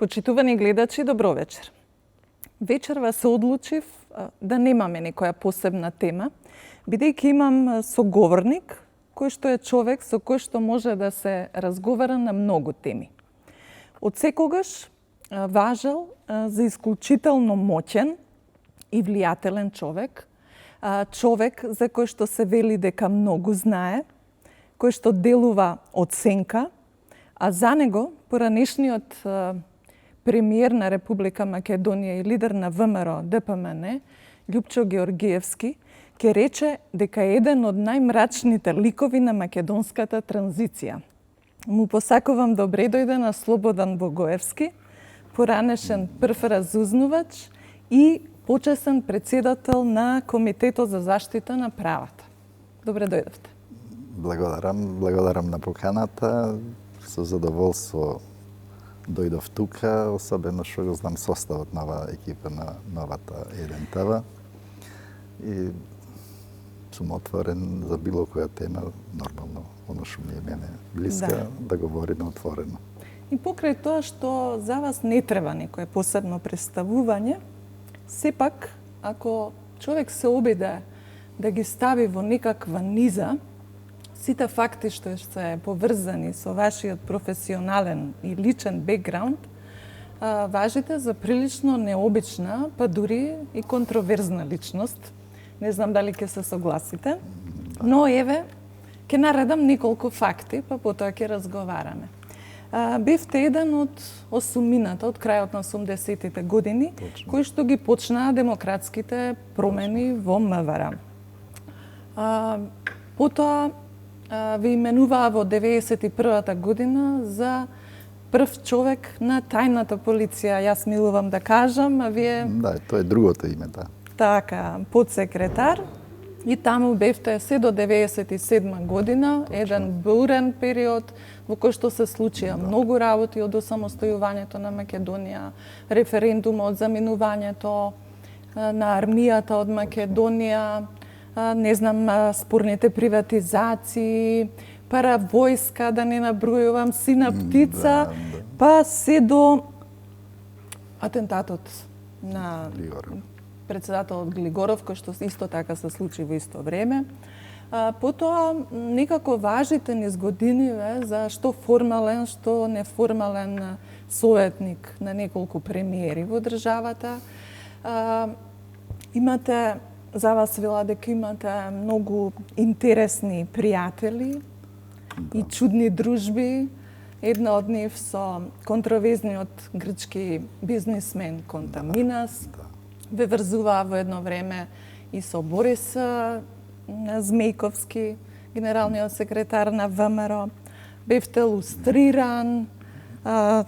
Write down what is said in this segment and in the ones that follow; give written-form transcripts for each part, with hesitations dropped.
Почитувани гледачи, добро вечер. Вечерва се одлучив да немаме некоја посебна тема, бидејќи имам соговорник, кој што е човек со кој што може да се разговара на многу теми. Од секогаш важел за исклучително моќен и влијателен човек, човек за кој што се вели дека многу знае, кој што делува од сенка, а за него поранешниот премиер на Република Македонија и лидер на ВМРО ДПМН, Љупчо Георгиевски, ке рече дека е еден од најмрачните ликови на македонската транзиција. Му посакувам добре дојде на Слободан Богоевски, поранешен прв разузнувач и почесен председател на Комитетот за заштита на правата. Добре дојдовте. Благодарам на поканата. Со задоволство дојдов тука, особено што го знам составот на оваа екипа на новата 1 ТВ. И сум отворен за било која тема, нормално, оно што ми е мене блиска, да говориме отворено. И покрај тоа што за вас не треба некое посебно представување, сепак, ако човек се обиде да ги стави во некаква низа, сите факти што се поврзани со вашиот професионален и личен бекграунд, важите за прилично необична, па дури и контроверзна личност. Не знам дали ќе се согласите, но еве, ќе наредам неколку факти, па потоа ќе разговараме. Бевте еден од осумината, од крајот на 80-тите години, кои што ги почнаа демократските промени во МВР. Потоа ви именуваа во 91-та година за прв човек на тајната полиција. Јас милувам да кажам, а вие... Да, тоа е другото име, да. Така, подсекретар. И таму бевте се до 97 година, еден бурен период во кој што се случија многу работи од осамостојувањето на Македонија, референдумот за минувањето на армијата од Македонија, не знам, спорните приватизации, паравојска, да не набројувам, сина птица, па се до атентатот на председателот Глигоров, кој што исто така се случи во исто време. Потоа, некако важите низ годиниве за што формален, што неформален советник на неколку премиери во државата. Имате, за вас вела дека имате многу интересни пријатели и чудни дружби. Една од нив со контроверзниот грчки бизнисмен Контаминас. Ве врзуваа во едно време и со Борис Змејковски, генералниот секретар на ВМРО. Бевте лустриран, да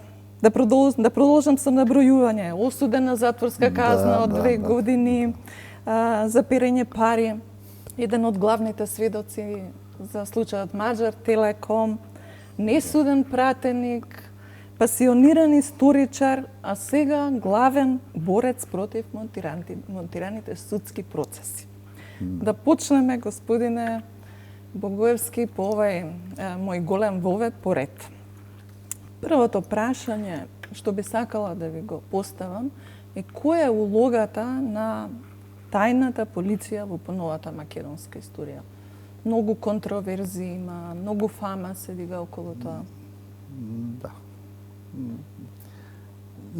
продолжам со набројување, осуден на затворска казна од 2 години, за перење пари, еден од главните сведоци за случајот Маџар Телеком, несуден пратеник, пасиониран историчар, а сега главен борец против монтираните судски процеси. Да почнеме, господине Богоевски, по овај мој голем вовед поред. Првото прашање што би сакала да ви го поставам е која е улогата на тајната полиција во поновата македонска историја? Многу контроверзи има, многу фама се дига околу тоа. Да.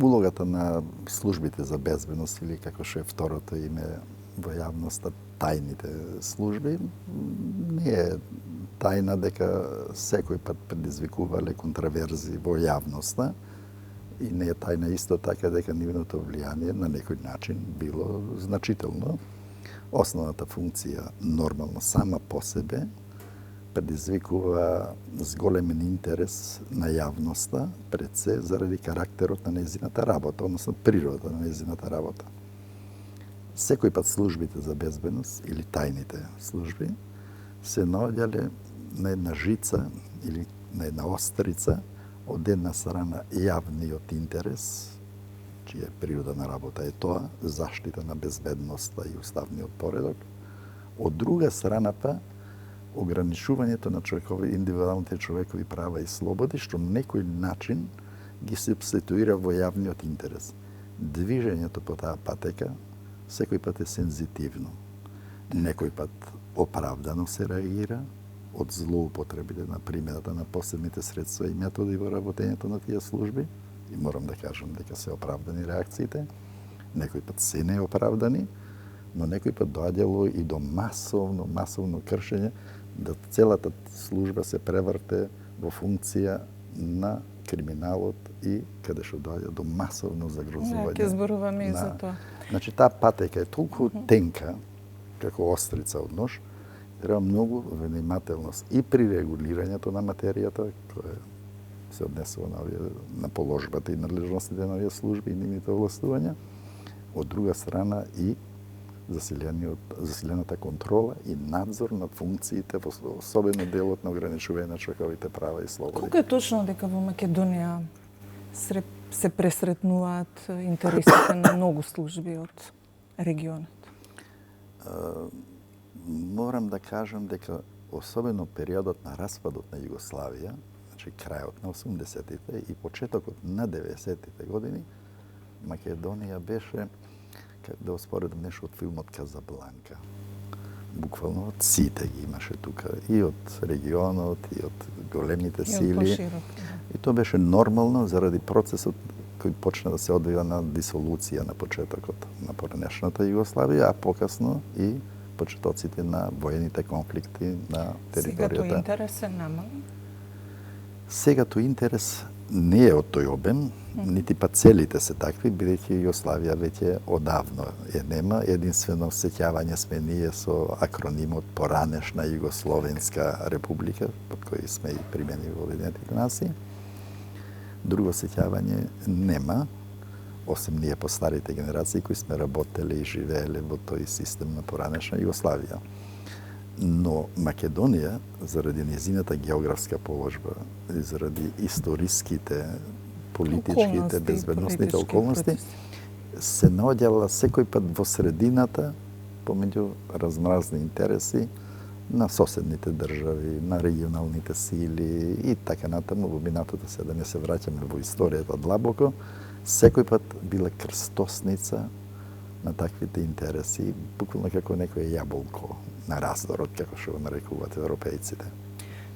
Улогата на службите за безбедност, или како што е второто име во јавноста, тајните служби, не е тајна дека секој пат предизвикувале контроверзи во јавноста и не е тајна исто така дека нивното влијание на некој начин било значително. Основната функција нормално сама по себе предизвикува зголемен интерес на јавноста, пред се заради карактерот на нејзината работа, односно природата на нејзината работа. Секој пат службите за безбедност или тајните служби се наоѓале на една жица или на една острица од една страна јавниот интерес, чија природа на работа е тоа, заштита на безбедноста и уставниот поредок, од друга страна па ограничувањето на индивидуалните човекови права и слободи, што на некој начин ги субституира во јавниот интерес. Движењето по таа патека секој пат е сензитивно. Некој пат оправдано се реагира од злоупотребите на примената на посебните средства и методи во работењето на тие служби. И морам да кажам дека се оправдани реакциите. Некој пат се неоправдани, но некој пат доаѓало и до масовно кршење, да целата служба се преврте во функција на криминалот и каде што доаѓа до масовно загрозување. Ќе зборуваме и за тоа. Значи, таа патека е толку тенка, како острица од нож, треба многу внимателност и при регулирањето на материјата, која се однесува на положбата и надлежностите на овие служби и нивните овластувања, од друга страна и засилената контрола и надзор над функциите, особено делот на ограничување на човековите права и слободи. Колку е точно дека во Македонија се пресретнуваат интересите на многу служби од регионот? Морам да кажам дека особено периодот на распадот на Југославија, значи крајот на 80-тите и почетокот на 90-тите години, Македонија беше, да успоредам нешто од филмот Казабланка. Буквално од сите ги имаше тука, и од регионот, и од големите сили. И тоа беше нормално заради процесот кој почна да се одвива на дисолуција на почетокот на поранешната Југославија, а покасно и почетоците на воените конфликти на територијата. Сега тој интерес е намален? Сега тој интерес не е од тој обем, нити па целите се такви, бидејќи Југославија веќе одавно е нема. Единствено сеќавање сме ние со акронимот Поранешна Југословенска република, под кој сме и примени во Обединетите нации. Друго сеќавање нема, осим ние по старите генерации кои сме работеле и живееле во тој систем на поранешна Југославија. Но Македонија, заради незината географска положба и заради историските, политичките, безбедносните околности, се наоѓала секој пат во средината помеѓу размразни интереси на соседните држави, на регионалните сили и така натаму. Во минатото се да не се враќаме во историјата длабоко, секој пат била крстосница на таквите интереси, буквално како некој јаболко на раздорот, како што го нарекуваат европејците.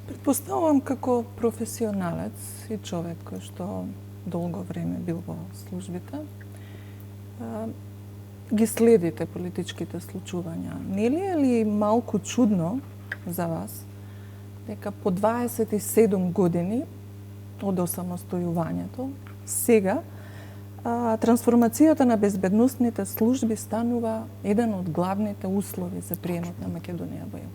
Предпоставувам како професионалец и човек кој што долго време бил во службите, ги следите политичките случувања. Не ли е ли малку чудно за вас дека по 27 години од осамостојувањето, сега трансформацијата на безбедносните служби станува еден од главните услови за приемот на Македонија во ЕУ?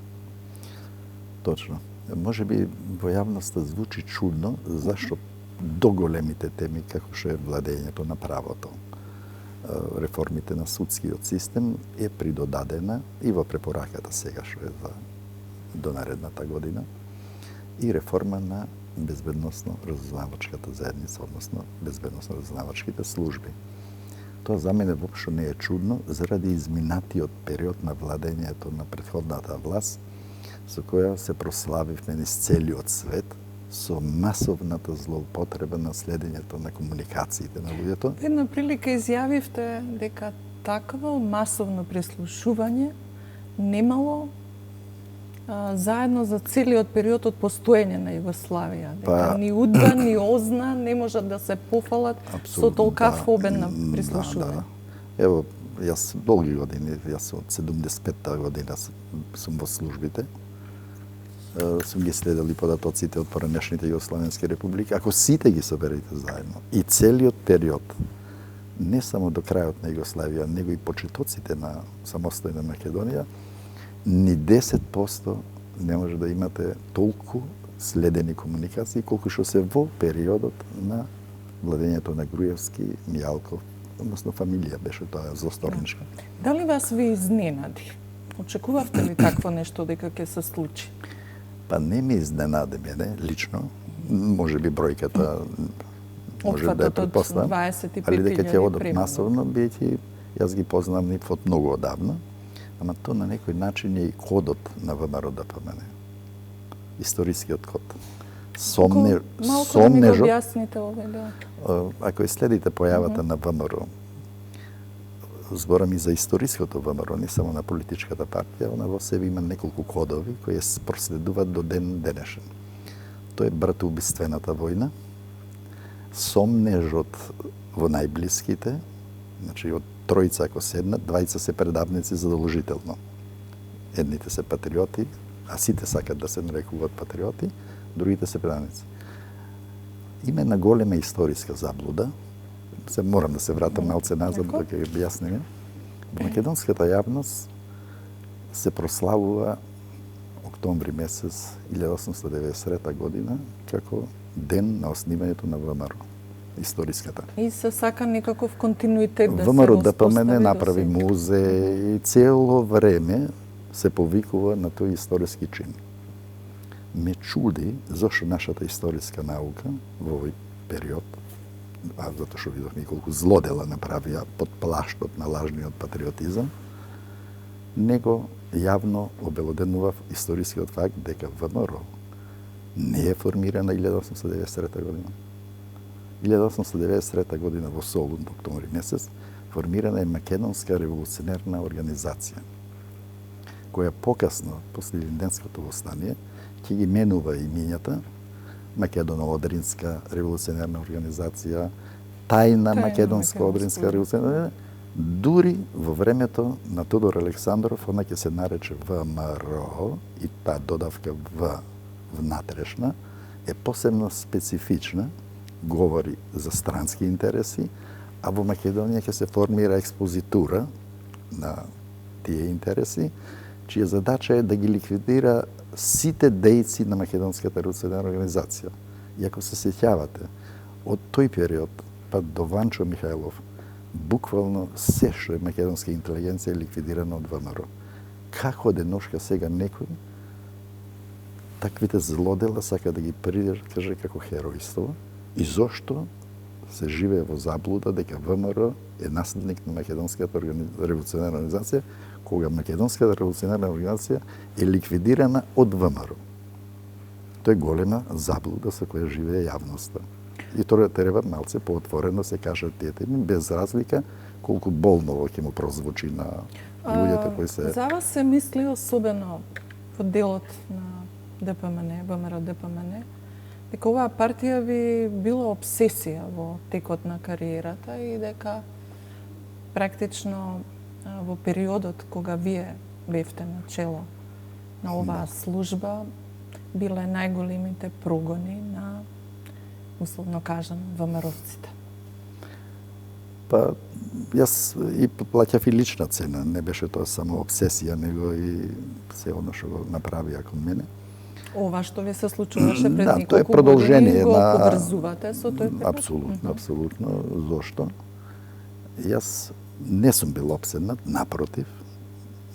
Точно. Може би во јавноста звучи чудно, зашто до големите теми како што е владењето на правото, реформите на судскиот систем е придодадена и во препораката сега што е за до наредната година и реформа на безбедносно-разузнавачката заедница, односно безбедносно-разузнавачките служби. Тоа за мене воопшто не е чудно заради изминатиот период на владењето на претходната власт со која се прославивме низ целиот свет со масовната злоупотреба на следењето на комуникациите на луѓето. Една прилика изјавивте дека такво масовно преслушување немало заедно за целиот период од постоење на Југославија. Дека ни УДБА, ни ОЗНА не можат да се пофалат со толкав обем на преслушување. Ево, јас долги години, јас од 75-та година сум во службите, сум ги следел и податоците од поранешните Југословенски републики, ако сите ги соберете заедно и целиот период, не само до крајот на Југославија, него и почетоците на самостојна Македонија, ни 10% не може да имате толку следени комуникации колку што се во периодот на владењето на Груевски, Мијалков, односно фамилија беше тоа злосторничка. Дали вас ви изненади? Очекувавте ли такво нешто дека ќе се случи? Па не ми изненади мене лично, може би бројката може да ја предпоставам, али дека ќе одат масовно, бидејќи јас ги познам нив од многу одавна, ама тоа на некој начин е и кодот на ВМРО ДПМН. Историскиот код. Малку да ми го објасните овој дел. Ако следите појавата на ВМРО, зборам и за историското ВМРО, не само на политичката партија, она во себе има неколку кодови кои проследуваат до ден денешен. Тоа е братоубиствената војна, сомнежот во најблиските, значи од тројца ако седнат, двајца се предавници задолжително. Едните се патриоти, а сите сакат да се нарекуваат патриоти, другите се предавници. Има една голема историска заблуда, се морам да се вратам малце назад, да ќе ги објасниме. Во македонската јавност се прославува октомври месец 1893 година како ден на основањето на ВМРО, историската. И се сака некаков континуитет да се ВМРО ДПМН направи музеј и цело време се повикува на тој историски чин. Ме чуди зошто нашата историска наука во овој период, затоа што видовме колку злодела направија под плаштот на лажниот патриотизам, него јавно обелоденува историскиот факт дека ВМРО не е формирана 1893 година. 1893 година во Солун, октомври месец, формирана е Македонска револуционерна организација, која покасно, после Илинденското востание, ќе ги менува имињата Македоно-Одринска револуционерна организација, тајна Македонска Одринска револуционерна, дури во времето на Тодор Александров, она ќе се нарече ВМРО и таа додавка В внатрешна е посебно специфична, говори за странски интереси, а во Македонија ќе се формира експозитура на тие интереси, чија задача е да ги ликвидира сите дејци на Македонската револуционерна организација. И ако се сеќавате, од тој период па до Ванчо Михајлов, буквално се што е македонска интелигенција е ликвидирано од ВМРО. Како деношка сега некој таквите злодела сака да ги прикаже како херојство и зошто се живее во заблуда дека ВМРО е наследник на Македонската револуционерна организација, кога Македонската револуционерна организација е ликвидирана од ВМРО. Тоа е голема заблуда со која живее јавноста. И тоа треба малце поотворено се кажат тие теми, без разлика колку болново ќе му прозвучи на луѓето кои се... За вас се мисли особено во делот на ДПМН, ВМРО ДПМН, дека оваа партија ви била обсесија во текот на кариерата и дека практично во периодот кога вие бевте на чело на оваа служба, биле најголемите прогони на, условно кажано, ВМРО-ците? Па, јас и плаќав и лична цена, не беше тоа само обсесија, него и се оно што го направија кон мене. Ова што ви се случуваше пред тоа е неколку продолжение години, го на... поврзувате со тој период? Апсолутно, апсолутно. Зошто? Јас не сум бил обседнат, напротив,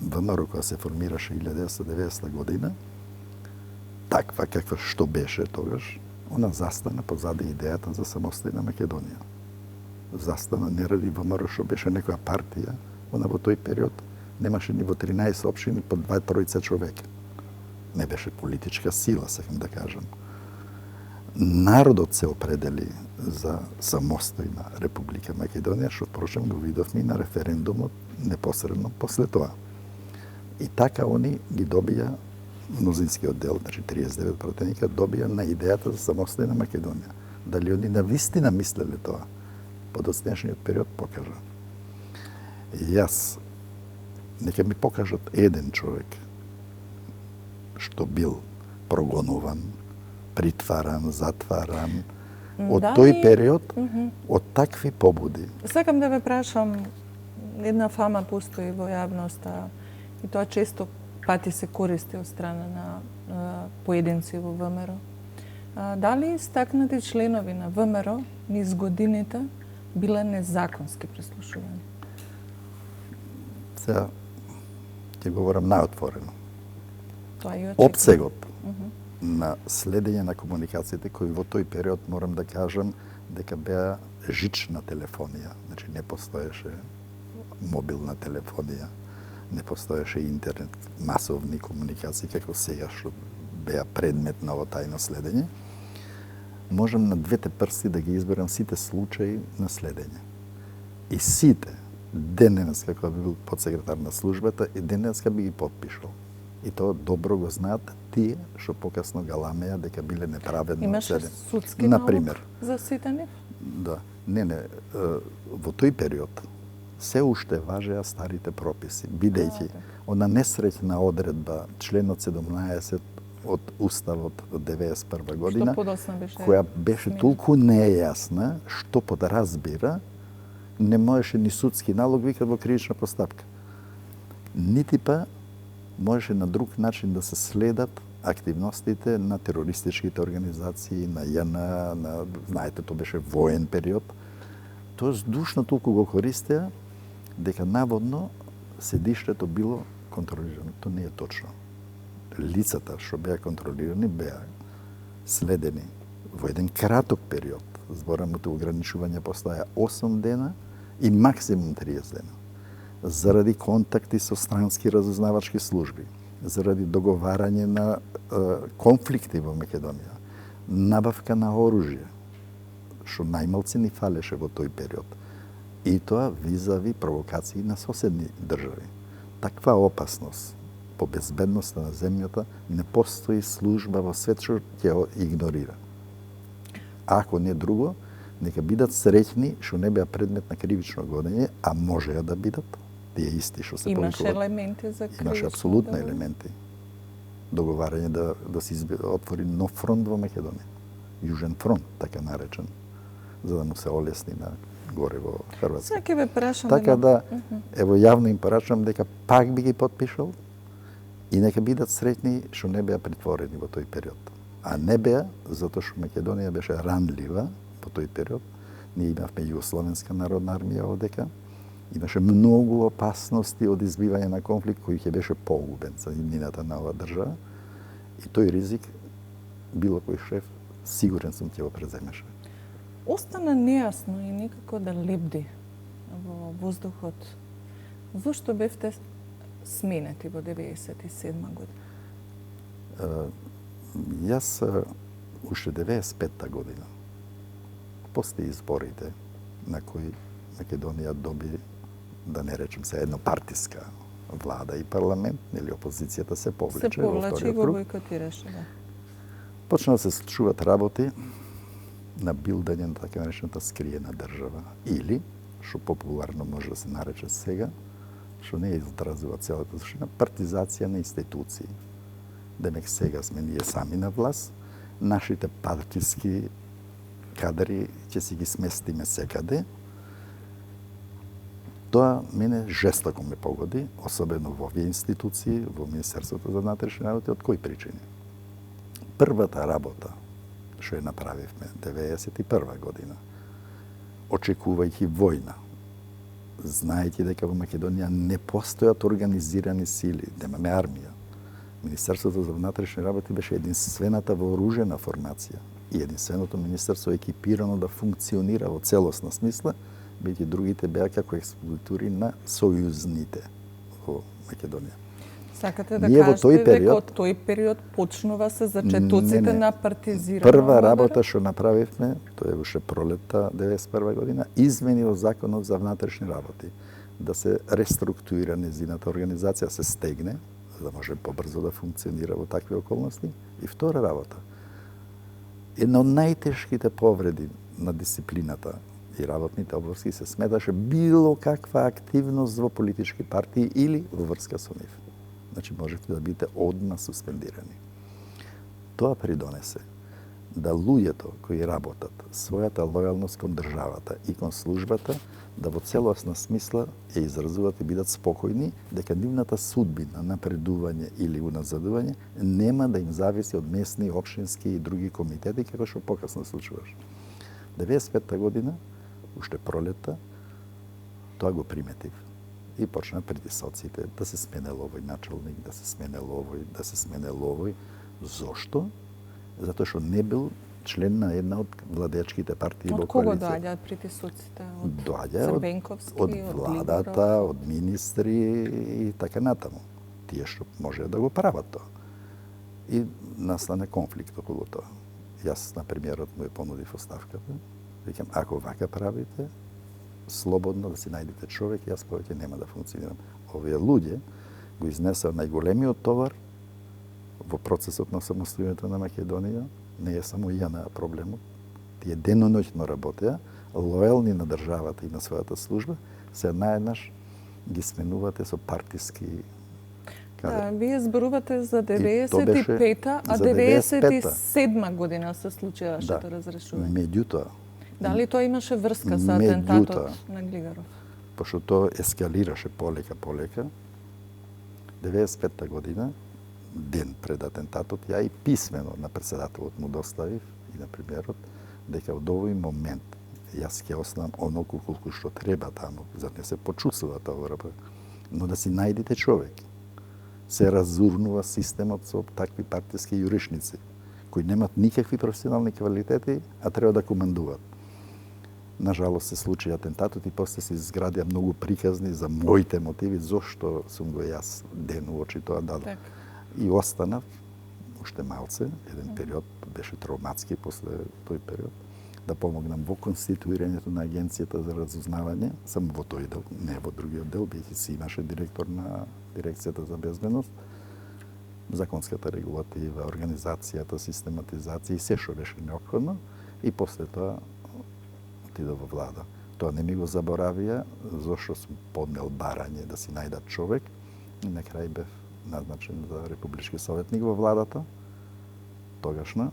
ВМРО која се формираше 1990 година, таква каква што беше тогаш, она застана позади идејата за самостојна Македонија. Застана не ради ВМРО што беше некоја партија, она во тој период немаше ни во 13 општини по 2-3 човека. Не беше политичка сила, сакам да кажам. Народот се определи за самостојна Република Македонија, што впрочем го видовме и на референдумот непосредно после тоа. И така они ги добија мнозинскиот дел, значи 39 противника, добија на идејата за самостојна Македонија. Дали они навистина мислеле тоа? По доснешниот период покажа. И јас, нека ми покажат еден човек што бил прогонуван, притваран, затваран, од тој период, од такви побуди. Сакам да ве прашам, една фама постои во јавноста и тоа често пати се користи од страна на поединци во ВМРО. Дали истакнати членови на ВМРО низ годините биле незаконски преслушувани? Сега ќе говорам најотворено. Тоа и очекувам. Опсегот на следење на комуникациите кои во тој период морам да кажам дека беа жична телефонија, значи не постоеше мобилна телефонија, не постоеше интернет, масовни комуникации како сега што беа предмет на ово тајно следење. можам на двете прсти да ги изберам сите случаи на следење. И сите, денеска кога би бил подсекретар на службата, и денеска би ги подпишал. И тоа добро го знаат тие што покасно галамеа дека биле неправедно Имаше осудени. судски Например, налог за сите нив? да, не, во тој период се уште важеа старите прописи, бидејќи она несреќна одредба, членот 17 од Уставот од 91 година, Што подосна беше? која беше толку нејасна, што подразбира, не можеше ни судски налог викат во кривична постапка. Нити па можеше на друг начин да се следат активностите на терористичките организации, на ЈН, знаете, тоа беше воен период. Тоа здушно толку го користеа, дека наводно седиштето било контролирано. Тоа не е точно. Лицата што беа контролирани беа следени во еден краток период. Зборамото ограничување постоја 8 дена и максимум 30 дена. Заради контакти со странски разузнавачки служби, заради договарање на конфликти во Македонија, набавка на оружје, што најмалци ни фалеше во тој период. И тоа визави провокации на соседни држави. Таква опасност по безбедноста на земјата не постои служба во свет што ќе го игнорира. Ако не друго, нека бидат среќни што не беа предмет на кривично гонење, а можеа да бидат тие исти што се Имаше повикуваат. елементи за кривично Имаше апсолутно дело? елементи. Договарање да се отвори нов фронт во Македонија. Јужен фронт, така наречен, за да му се олесни на горе во Хрватска. Сега ќе ве прашам. Така да, ево јавно им порачам дека пак би ги подпишал и нека бидат среќни што не беа притворени во тој период. А не беа, затоа што Македонија беше ранлива во тој период. Ние имавме Југословенска народна армија одека. Имаше многу опасности од избивање на конфликт кој ќе беше погубен за иднината на оваа држава. И тој ризик, било кој шеф, сигурен сум ќе го преземеше. Остана нејасно и никако да лебди во воздухот. Зошто бевте сменети во 97 година? Јас уште 95-та година, после изборите на кои Македонија доби, да не речем се, еднопартиска влада и парламент, нели опозицијата се повлече во повлече и вториот го круг. бойкотираше, да. Почна да се случуваат работи на билдање на така наречената скриена држава или, што популарно може да се нарече сега, што не изразува целата суштина, партизација на институции. Демек сега сме ние сами на власт, нашите партиски кадри ќе си ги сместиме секаде. Тоа мене жестоко ме погоди, особено во овие институции, во Министерството за внатрешни работи, од кои причини? Првата работа што ја направивме 91 година, очекувајќи војна, знаејќи дека во Македонија не постојат организирани сили, немаме армија. Министерството за внатрешни работи беше единствената вооружена формација и единственото министерство екипирано да функционира во целосна смисла, бидејќи другите беа како експозитури на сојузните во Македонија. Сакате да Ние во кажете тој дека период- од тој период почнува се зачетоците Не, не. на партизирање? Прва работа што направивме, тоа е уште пролетта 91 година, измени во Законот за внатрешни работи, да се реструктурира незината организација, се стегне, за да може побрзо да функционира во такви околности. И втора работа, една од најтешките повреди на дисциплината и работните обврски се сметаше било каква активност во политички партии или во врска со нив. Значи можете да бидете одма суспендирани. Тоа придонесе да луѓето кои работат својата лојалност кон државата и кон службата да во целосна смисла ја изразуваат и бидат спокојни дека нивната судбина, напредување или уназадување нема да им зависи од местни, општински и други комитети како што покасно случуваше. 95-та година, уште пролетта, тоа го приметив. И почна притисоците да се сменел овој началник, да се сменел овој, да се сменел овој. Зошто? Затоа што не бил член на една од владеачките партии во Од кого коалиција. доаѓаат притисоците? Од Доаѓа Црвенковски, од владата, Либоров? од министри и така натаму. Тие што може да го прават тоа. И настане конфликт околу тоа. Јас на премиерот му ја понудив оставката. Викам, ако вака правите, слободно да си најдете човек, јас повеќе нема да функционирам. Овие луѓе го изнесаа најголемиот товар во процесот на самостојувањето на Македонија. Не е само ја проблемот. Тие деноноќно работеа, лојални на државата и на својата служба, се наеднаш ги сменувате со партиски кадри. Да, вие зборувате за 95-та, а за 97 година се случи вашето разрешување. Меѓутоа, Дали тоа имаше врска со атентатот на Глигаров? Пошто тоа ескалираше полека, 95-та година, ден пред атентатот, ја и писмено на председателот му доставив и на премиерот, дека од овој момент јас ќе останам оноку колку што треба таму, за не се почувствува тоа, но да си најдете човек. Се разурнува системот со такви партиски јуришници, кои немат никакви професионални квалитети, а треба да командуваат. Нажалост се случи атентатот и после се изградија многу приказни за моите мотиви, зошто сум го јас ден уочи тоа дадов. Так. И останав уште малце, еден период, беше травматски после тој период, да помогнам во конституирањето на Агенцијата за разузнавање, само во тој дел, не во другиот дел, бидејќи си имаше директор на Дирекцијата за безбедност, законската регулатива, организацијата, систематизација и се што беше неопходно, и после тоа отидов во влада. Тоа не ми го заборавија, зашто сум поднел барање да си најдат човек и на крај бев назначен за републички советник во владата, тогашна,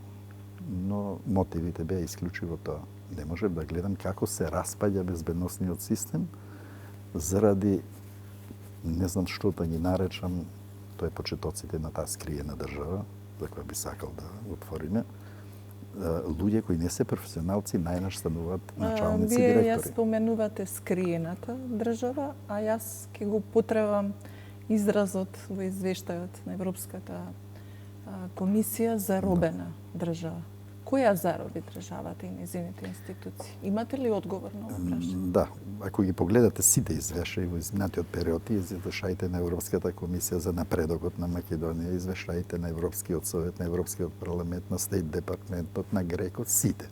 но мотивите беа исклучиво тоа. Не можев да гледам како се распаѓа безбедносниот систем заради, не знам што да ги наречам, тоа е почетоците на таа скриена држава, за која би сакал да отвориме, луѓе кои не се професионалци најнаш стануваат началници Вие ја директори. споменувате скриената држава, а јас ќе го потребам изразот во извештајот на Европската комисија за робена држава. Која зароби државата и незините институции? Имате ли одговор на ова прашање? Да, ако ги погледате сите извештаи во изминатиот период, извештаите на Европската комисија за напредокот на Македонија, извештаите на Европскиот совет, на Европскиот парламент, на Стейт департментот, на Греко, сите.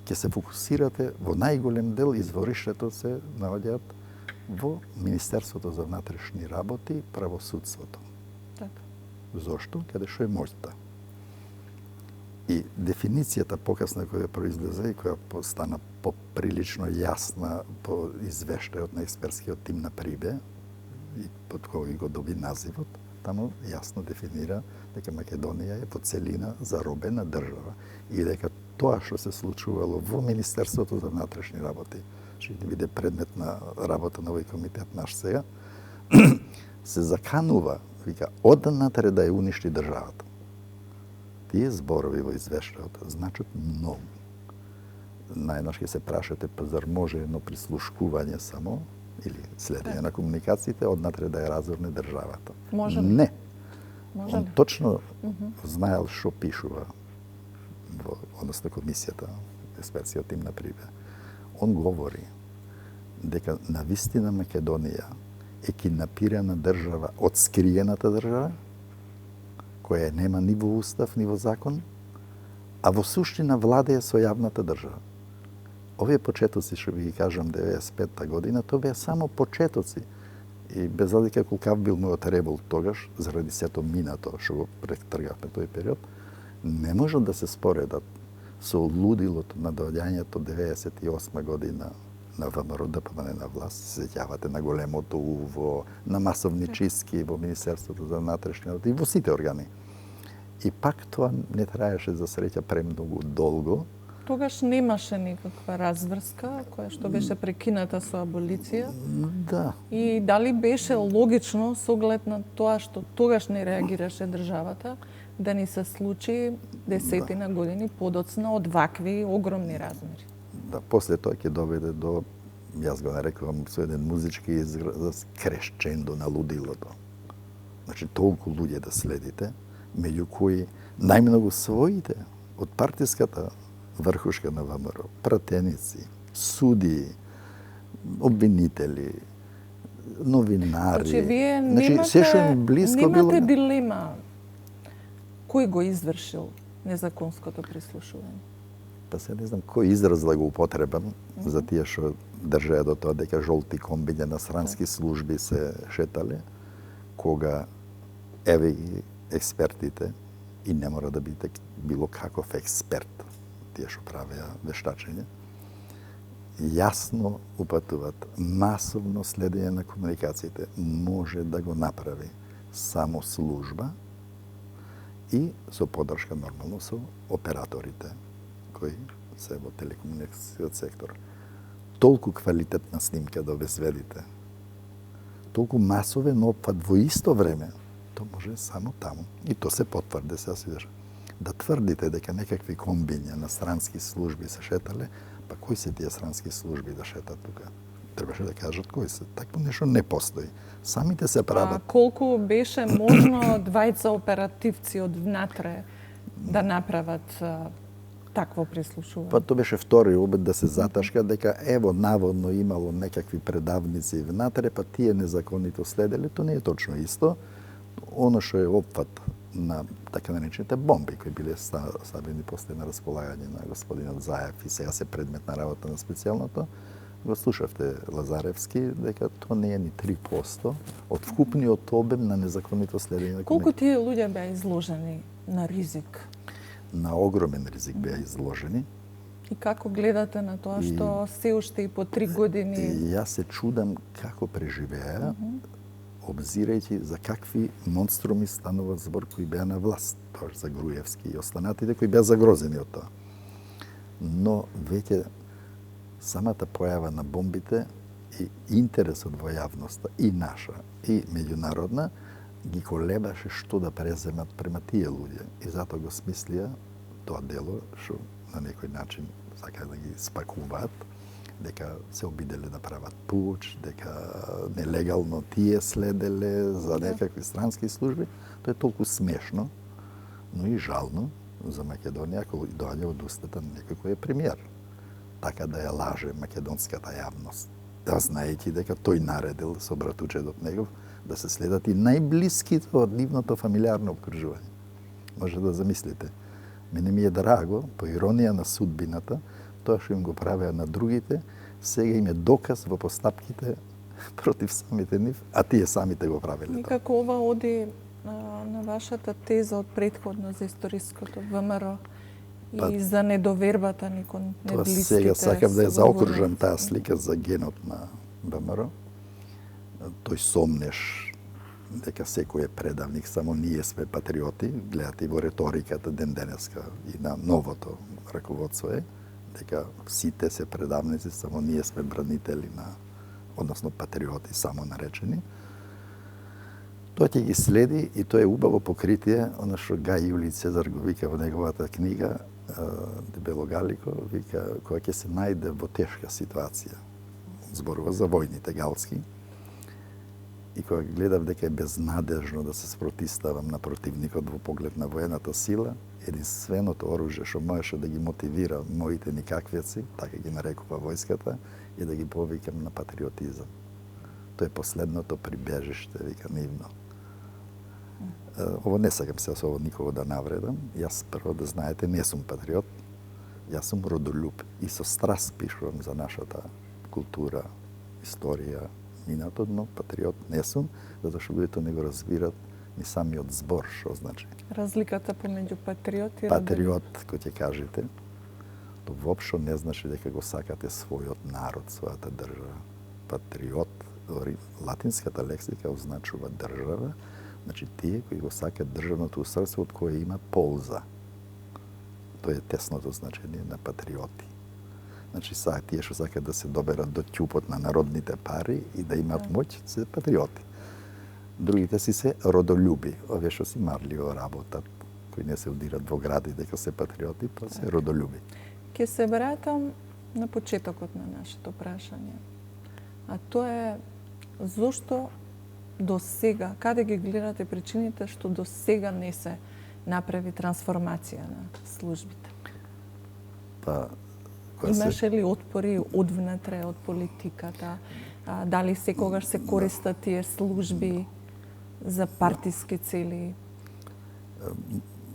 Ќе се фокусирате во најголем дел извориштето се наоѓаат во Министерството за внатрешни работи, правосудството. Така. Зошто? Каде што е моќта. И дефиницијата покасна која произлезе и која стана поприлично јасна по извештајот на експертскиот тим на Прибе, и под кој го доби називот, таму јасно дефинира дека Македонија е по целина заробена држава и дека тоа што се случувало во Министерството за внатрешни работи, што ќе биде предмет на работа на овој комитет наш сега, се заканува, вика, однатре да ја уништи државата. Тие зборови во извештајот значат многу. Најнаш ќе се прашате, па зар може едно прислушкување само или следење на комуникациите однатре да ја разорне државата? Може ли? Не. Може Он ли? точно знаел што пишува во, односно комисијата, експертскиот тим на Прибе. Он говори дека навистина Македонија е киднапирана држава од скриената држава, која нема ни во устав, ни во закон, а во суштина владее со јавната држава. Овие почетоци, што ви ги кажам, 95-та година, тоа беа само почетоци. И без разлика колкав бил мојот ребол тогаш, заради сето минато што го претргавме тој период, не може да се споредат со лудилото на доаѓањето 98 година на ВМРО ДПМН на власт, се сеќавате на големото УВО, на масовни чистки во Министерството за внатрешни работи и во сите органи. И пак тоа не траеше за среќа премногу долго. Тогаш немаше никаква разврска која што беше прекината со аболиција. Да. И дали беше логично со оглед на тоа што тогаш не реагираше државата да ни се случи десетина години подоцна од вакви огромни размери? Да, после тоа ќе доведе до, јас го нарекувам со еден музички израз, крешчендо на лудилото. Значи, толку луѓе да следите, меѓу кои најмногу своите од партиската врхушка на ВМРО, пратеници, судии, обвинители, новинари. Значи, вие се што им близко било. немате дилема кој го извршил незаконското прислушување? Па се не знам кој израз да го употребам за тие што држеа до тоа дека жолти комбиња на странски служби се шетале, кога еве ги експертите, и не мора да бидете било каков експерт, тие што правеа вештачење, јасно упатуваат масовно следење на комуникациите може да го направи само служба и со поддршка нормално со операторите кои се во телекомуникацијниот сектор. Толку квалитетна снимка да обезведите, толку масовен опфат во исто време, то може само таму. И то се потврди, се свидеш. Да тврдите дека некакви комбиња на странски служби се шетале, па кои се тие странски служби да шетат тука? Требаше да кажат кои се. Такво нешто не постои. Самите се прават. Колку беше можно двајца оперативци од внатре да направат такво прислушување? Па тоа беше втори обид да се заташка дека ево наводно имало некакви предавници внатре, па тие незаконито следеле. Тоа не е точно исто. Оно што е опфат на така наречените бомби кои биле ставени после на располагање на господинот Заев и сега се предмет на работа на специјалното, го слушавте Лазаревски дека тоа не е ни 3% од вкупниот обем на незаконито следење на Колку тие луѓе беа изложени на ризик? На огромен ризик беа изложени. И како гледате на тоа што се уште и по 3 години? И јас се чудам како преживеа, обзирајќи за какви монструми станува збор кои беа на власт, тоа за Груевски и останатите кои беа загрозени од тоа. Но веќе самата појава на бомбите и интересот во јавноста и наша и меѓународна ги колебаше што да преземат према тие луѓе и затоа го смислија тоа дело што на некој начин сакаат да ги спакуваат, дека се обиделе да прават пуч, дека нелегално тие следеле за некакви странски служби. Тоа е толку смешно, но и жално за Македонија кога доаѓа од устата на некој кој е премиер. Така да ја лаже македонската јавност. Да знаејќи дека тој наредил со братучедот негов да се следат и најблиските од нивното фамилиарно обкружување. Може да замислите. Мене ми е драго, по иронија на судбината, тоа што им го правеа на другите, сега им е доказ во постапките против самите нив, а тие самите го правеле тоа. Некако ова оди на вашата теза од претходно за историското ВМРО и за недовербата ни кон неблиските. Сега сакам да ја заокружам таа слика за генот на ВМРО. Тој сомнеш дека секој е предавник, само ние сме патриоти, гледате и во реториката ден денеска и на новото раководство е, дека сите се предавници, само ние сме бранители на, односно патриоти само наречени. Тоа ќе ги следи и тоа е убаво покритие, оно што Гај Јулиј Цезар го вика во неговата книга Дебело Галико, вика кога ќе се најде во тешка ситуација. Зборува за војните галски. И кога гледав дека е безнадежно да се спротиставам на противникот во поглед на воената сила, единственото оружје што можеше да ги мотивира моите никаквеци, така ги нарекува војската, е да ги повикам на патриотизам. Тоа е последното прибежиште, вика, нивно. Ово не сакам се со ово никого да навредам. Јас прво да знаете, не сум патриот. Јас сум родолюб и со страст пишувам за нашата култура, историја, минато, но патриот не сум, затоа што луѓето не го разбират ни самиот збор, што значи. Разликата помеѓу патриот и патриот, кој ќе кажете, то воопшто не значи дека го сакате својот народ, својата држава. Патриот, латинската лексика означува држава, значи тие кои го сакат државното устройство од кое има полза. Тоа е тесното значење на патриоти. Значи, тие што сакат да се доберат до ќупот на народните пари и да имаат моќ, се патриоти. Другите си се родолюби, овие што си марливо работат, кои не се удират во гради дека се патриоти, па се родолюби. Ке се вратам на почетокот на нашето прашање. А тоа е зошто до сега, каде ги гледате причините што до сега не се направи трансформација на службите? Па, имаше ли отпори од внатре, од политиката? Дали секогаш се користат тие служби за партиски цели?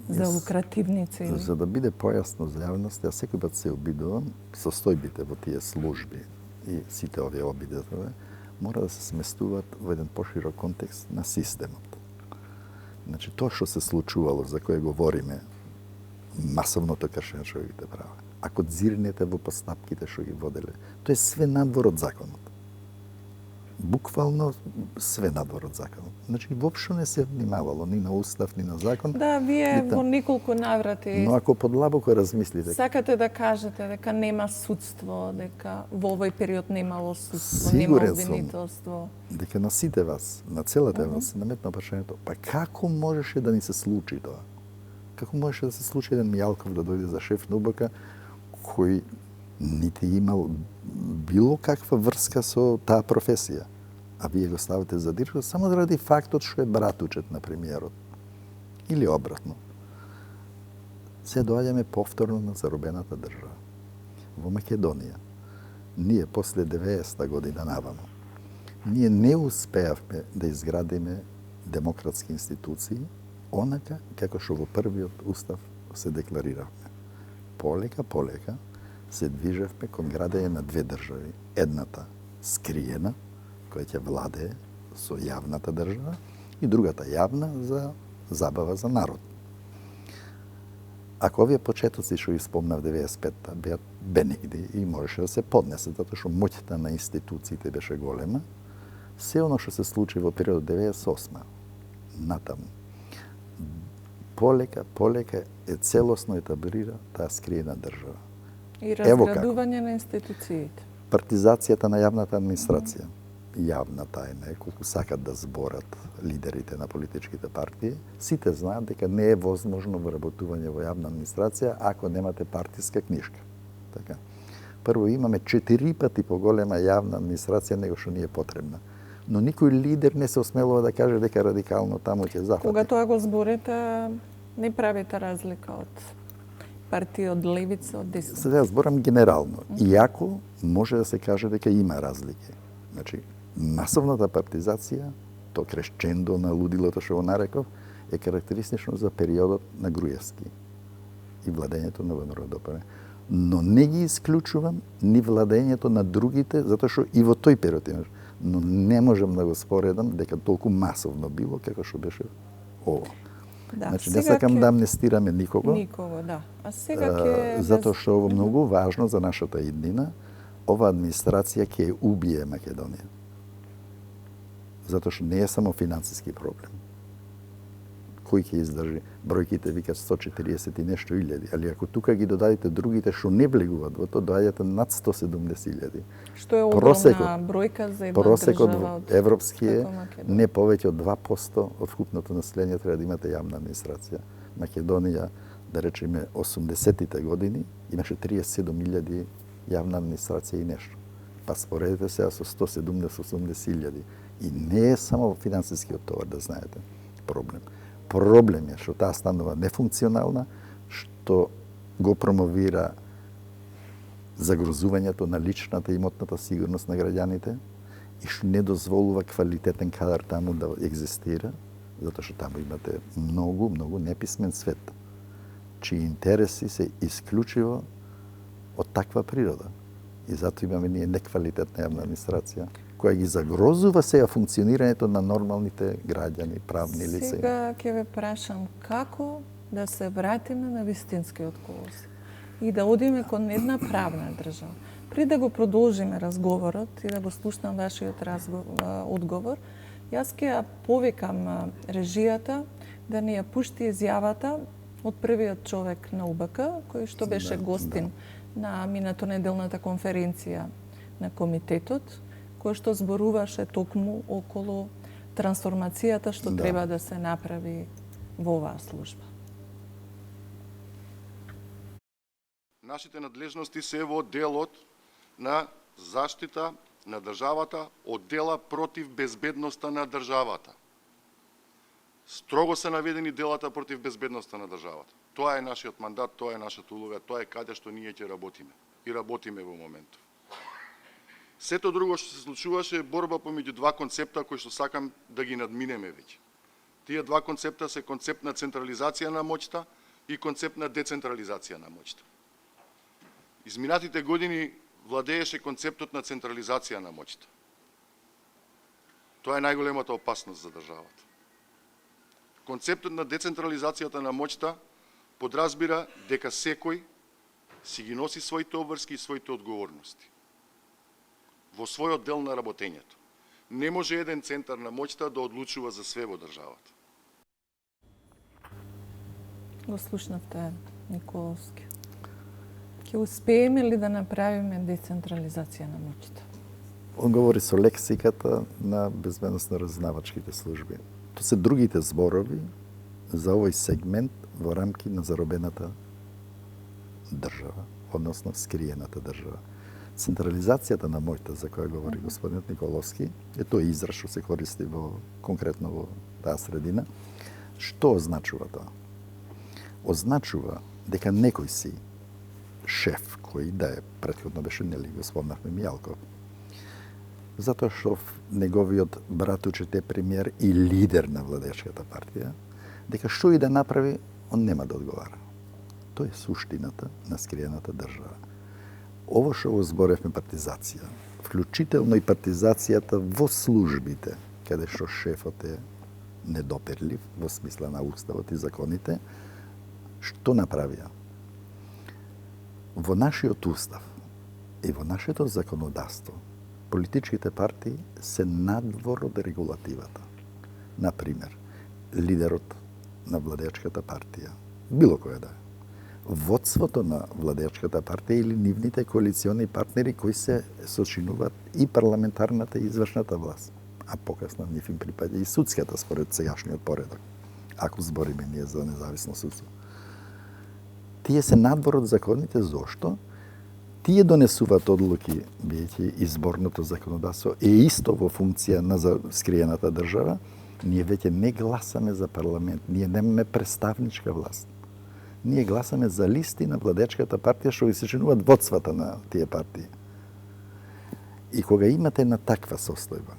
За лукративни цели. За да биде појасно за јавноста, ја секој пат се обидувам, состојбите во тие служби и сите овие обидетове, мора да се сместуваат во еден поширок контекст на системот. Значи, тоа што се случувало, за кое говориме, масовното кршење на човековите права, ако дзирнете во постапките што ги воделе, тоа е све надвор од законот. Буквално све надвор од законот. Значи, воопшто не се внимавало ни на устав, ни на закон. Да, вие во неколку наврати Но ако подлабоко размислите... сакате да кажете дека нема судство, дека во овој период немало судство, нема Сигурен сум обвинителство. дека на сите вас, на целата вас, се наметна прашањето, па како можеше да ни се случи тоа? Како можеше да се случи еден Мијалков да дојде за шеф на УБК, кој нити имал било каква врска со таа професија, а вие го ставате за директор само заради фактот што е братучет на премиерот. Или обратно. Се доаѓаме повторно на заробената држава. Во Македонија, ние после 90-та година навамо, ние не успеавме да изградиме демократски институции, онака како што во првиот устав се деклариравме. Полека се движевме кон градење на две држави. Едната скриена, која ќе владее со јавната држава, и другата јавна за забава за народ. Ако овие почетоци што ги спомнав 95-та беа бенигни и можеше да се поднесе, затоа што моќта на институциите беше голема, се оно што се случи во периодот 98-ма, натаму, полека е целосно етаблира таа скриена држава. И разградување на институциите. Партизацијата на јавната администрација. Јавна тајна е, колку сакат да зборат лидерите на политичките партии, сите знаат дека не е возможно вработување во јавна администрација ако немате партиска книжка. Така. Прво, имаме 4 пати поголема јавна администрација него што ни е потребна. Но никој лидер не се осмелува да каже дека радикално таму ќе зафати. Кога тоа го зборите, не правите разлика од партија од левица, од десница. Сега зборам генерално. Иако може да се каже дека има разлики. Значи, масовната партизација, то крещендо на лудилото што го нареков, е карактеристично за периодот на Груевски и владењето на ВМРО ДПМНЕ. Но не ги исклучувам ни владењето на другите, затоа што и во тој период имаш. Но не можам да го споредам дека толку масовно било како што беше ово. Да, значи, не сакам да амнестираме никого. Никого, да. А сега ќе... Затоа што ово многу важно за нашата иднина, ова администрација ќе убие Македонија. Затоа што не е само финансиски проблем. Кој ќе издржи? Бројките викат 140 и нешто илјади, али ако тука ги додадете другите што не влегуваат во тоа, доаѓате над 170.000. Што е огромна бројка за една просекот држава од европски е како не повеќе од 2% од вкупното население треба да имате јавна администрација. Македонија, да речеме, 80-тите години имаше 37.000 јавна администрација и нешто. Па споредете сега со 170-80.000. И не е само финансискиот товар, да знаете, проблем. Проблем е што таа станува нефункционална, што го промовира загрозувањето на личната и имотната сигурност на граѓаните и што не дозволува квалитетен кадар таму да екзистира, затоа што таму имате многу неписмен свет, чии интереси се исклучиво од таква природа. И затоа имаме ние неквалитетна јавна администрација, која ги загрозува сега функционирањето на нормалните граѓани, правни лица. Сега ќе ве прашам како да се вратиме на вистинскиот колосек и да одиме кон една правна држава. Пред да го продолжиме разговорот и да го слушнам вашиот одговор, јас ќе ја повикам режијата да ни ја пушти изјавата од првиот човек на УБК, кој што беше гостин на минато неделната конференција на комитетот, кој што зборуваше токму околу трансформацијата што треба да се направи во оваа служба. Нашите надлежности се во делот на заштита на државата од дела против безбедноста на државата. Строго се наведени делата против безбедноста на државата. Тоа е нашиот мандат, тоа е нашата улога, тоа е каде што ние ќе работиме. И работиме во моментов. Сето друго што се случуваше е борба помеѓу два концепта кои што сакам да ги надминеме веќе. Тие два концепта се концепт на централизација на моќта и концепт на децентрализација на моќта. Изминатите години владееше концептот на централизација на моќта. Тоа е најголемата опасност за државата. Концептот на децентрализацијата на моќта подразбира дека секој си ги носи своите обврски и своите одговорности во својот дел на работењето. Не може еден центар на моќта да одлучува за све во државата. Го слушнавте, Николовски. Ќе успееме ли да направиме децентрализација на моќта? Он говори со лексиката на безбедносно-разузнавачките служби. То се другите зборови за овој сегмент во рамки на заробената држава, односно скриената држава. Централизацијата на моќта, за која говори господинот Николовски, е тој израз што се користи конкретно во таа средина. Што означува тоа? Означува дека некој си шеф, кој да е, претходно беше, нели го спомнавме Мијалков, затоа што неговиот братучет е премиер и лидер на владеечката партија, дека што и да направи, он нема да одговара. Тоа е суштината на скриената држава. Ово што го зборевме партизација, вклучително и партизацијата во службите, каде што шефот е недопирлив во смисла на уставот и законите, што направија? Во нашиот устав и во нашето законодавство политичките партии се надвор од регулативата. Например, лидерот на владеечката партија, било која да е, водството на владеечката партија или нивните коалициони партнери кои се сочинуваат и парламентарната и извршната власт, а покасно нив им припаѓа и судската според сегашниот поредок, ако збориме ние за независно судство. Тие се надвор од законите, зошто? Тие донесуваат одлуки, бидејќи изборното законодавство е исто во функција на скриената држава, ние веќе не гласаме за парламент, ние немаме представничка власт. Ние гласаме за листи на владеечката партија што ги сочинуваат водствата на тие партии. И кога имате на таква состојба,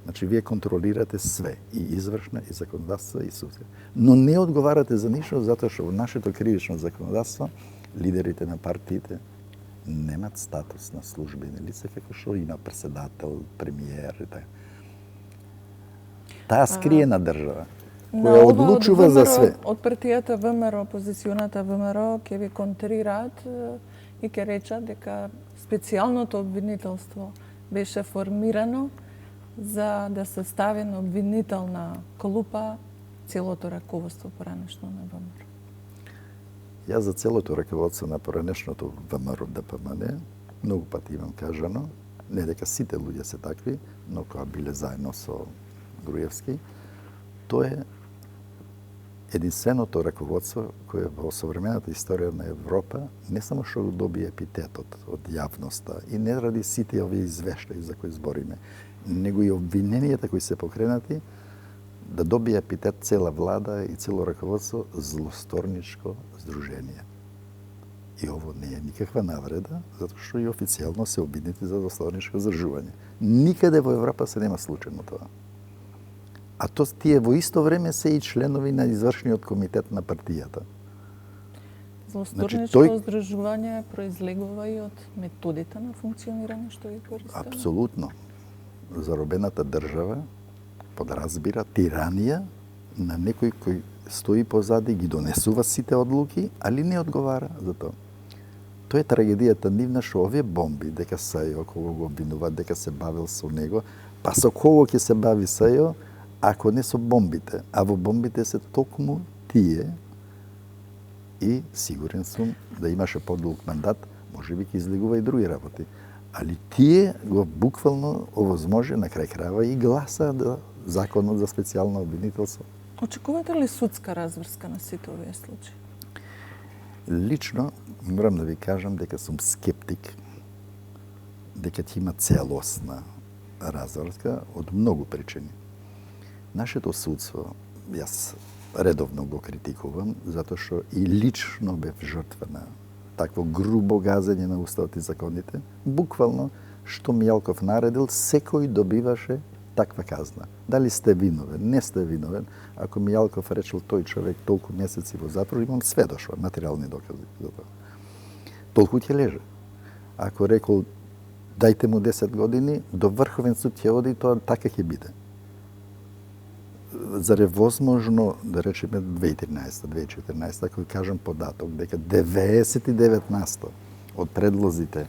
значи вие контролирате све, и извршна, и законодавство, и судска. Но не одговарате за ништо, затоа што во нашето кривично законодавство лидерите на партиите немат статус на службени лица, како што има председател, премиер и така. Таа скриена држава, која одлучува за све. Од партијата ВМРО, опозиционата ВМРО, ќе ви контрираат и ќе речат дека специјалното обвинителство беше формирано за да се стави на обвинителна клупа целото раководство поранешно на ВМРО. Јас за целото раководство на поранешното ВМРО ДПМН многу пати имам кажано, не дека сите луѓе се такви, но кога биле заедно со Груевски, тоа е единственото раководство кое во современата историја на Европа не само што го доби епитетот од јавноста и не ради сите овие извештаи за кои збориме, него и обвиненијата кои се покренати да добие епитет цела влада и цело раководство злосторничко здружение. И ово не е никаква навреда, затоа што и официјално се обиднети за злосторничко здржување. Никаде во Европа се нема случајно тоа. А то тие во исто време се и членови на извршниот комитет на партијата. Злосторничко здржување произлегува и од методите на функционирање што ги користат? Апсолутно. Заробената држава подразбира тиранија на некој кој стои позади, ги донесува сите одлуки, али не одговара за тоа. Тоа е трагедијата нивна што овие бомби, дека Сајо, кого го обвинуваат, дека се бавил со него, па со кого ќе се бави Сајо, ако не со бомбите, а во бомбите се токму тие, и сигурен сум да имаше подолг мандат, може би ќе излегува и други работи. Али тие го буквално овозможи на крај крајва и гласа да законот за специјално обвинителство. Очекувате ли судска разврска на сите овие случаи? Лично морам да ви кажам дека сум скептик дека ќе има целосна разврска од многу причини. Нашето судство, јас редовно го критикувам, затоа што и лично бев жртва на такво грубо газење на уставот и законите. Буквално, што Мијалков наредил, секој добиваше таква казна. Дали сте виновен, не сте виновен. Ако Мијалков речел тој човек толку месеци во затвор, имам сведоштва, материјални докази за тоа. Толку ќе леже. Ако рекол дајте му 10 години, до Врховен суд ќе оди, тоа така ќе биде. Зар е возможно, да речеме 2013-2014, ако кажам податок, дека 99% од предлозите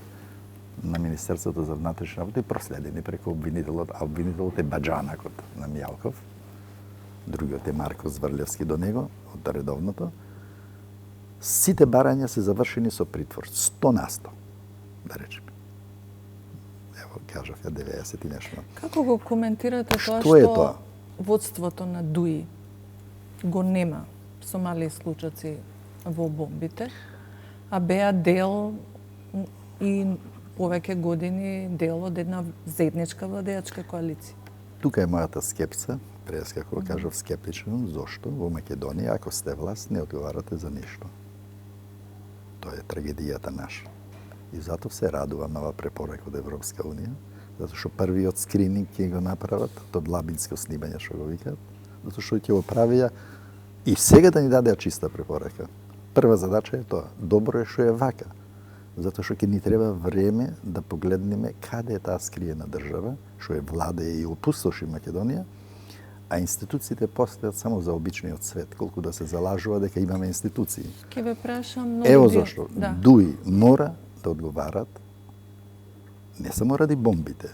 на Министерството за внатрешни работи проследени преку обвинителот, а обвинителот е баџанакот на Мијалков, другиот е Марко Зврлевски до него, од редовното, сите барања се завршени со притвор, 100%, да речеме. Ево, кажав ја 90 и нешто. Како го коментирате тоа Што е што тоа? водството на ДУИ го нема со мали случаи во бомбите, а беа дел и повеќе години дел од една заедничка владеачка коалиција? Тука е мојата скепса, пред како кажав скептичен, зошто во Македонија, ако сте власт, не одговарате за ништо. Тоа е трагедијата наша. И затоа се радувам на оваа препорака од Европска Унија, затоа што првиот скрининг ќе го направат, од лабинско снимање што го викаат, затоа што ќе го правија и сега да ни дадеа чиста препорака. Прва задача е тоа. Добро е што е вака, затоа што ќе ни треба време да погледнеме каде е таа скриена држава, што е владе и опустоши Македонија, а институциите постојат само за обичниот свет, колку да се залажува дека имаме институции. Ќе ве прашам многу. Ево зашто. Да. ДУИ мора да одговарат не само ради бомбите,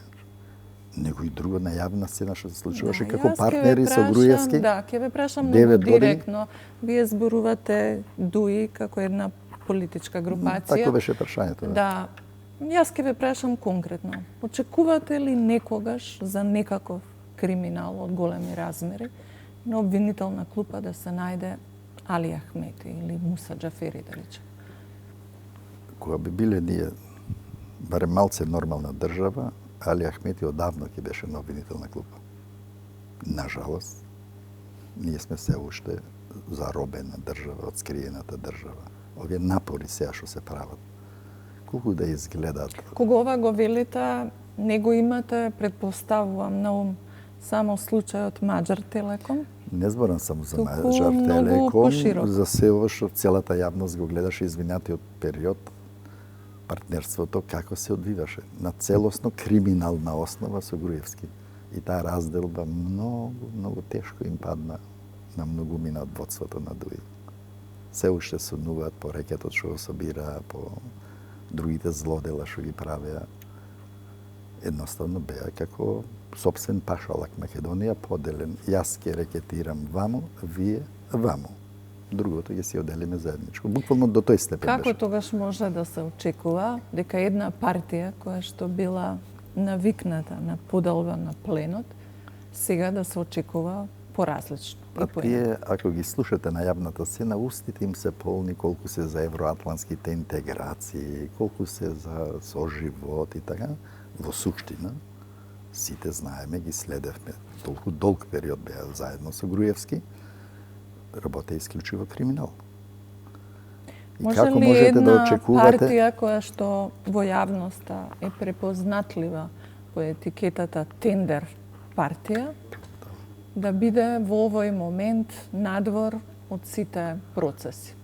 него и друго на јавна сцена што се случуваше Да, како јас ќе ве партнери со прашам, Груевски. Да, ќе ве прашам 9 многу години. директно. Вие зборувате ДУИ како една политичка групација. Тако беше прашањето. Да. Јас ќе ве прашам конкретно. Очекувате ли некогаш за некаков криминал од големи размери на обвинителна клупа да се најде Али Ахмети или Муса Џафери, да речем? Кога би биле ние барем малце нормална држава, Али Ахмети одавно ќе беше на обвинителна клупа. Нажалост, ние сме се уште заробена држава од скриената држава. Овие напори сега што се прават, колку да изгледаат. Кога ова го велите, не го имате, предпоставувам на ум, само случајот Маџар Телеком? Не зборам само за Туку Маџар многу Телеком, пошироко. за се ова што целата јавност го гледаше извинатиот период, партнерството како се одвиваше на целосно криминална основа со Груевски. И таа разделба многу тешко им падна на многумина од водството на ДУИ. Се уште сонуваат по рекетот што го собираа, по другите злодела што ги правеа. Едноставно беа како сопствен пашалак Македонија поделен. Јас ќе рекетирам ваму, вие ваму. Другото ќе си оделиме заедничко. Буквално до тој степен Како беше. тогаш може да се очекува дека една партија која што била навикната на поделба на пленот, сега да се очекува поразлично? Па тие, ако ги слушате на јавната сцена, устите им се полни колку се за евроатлантските интеграции, колку се за соживот и така. Во суштина, сите знаеме, ги следевме. Толку долг период беа заедно со Груевски, работе исклучиво криминал. И Може како ли можете една да очекувате партија која што во јавноста е препознатлива по етикетата тендер партија, да биде во овој момент надвор од сите процеси?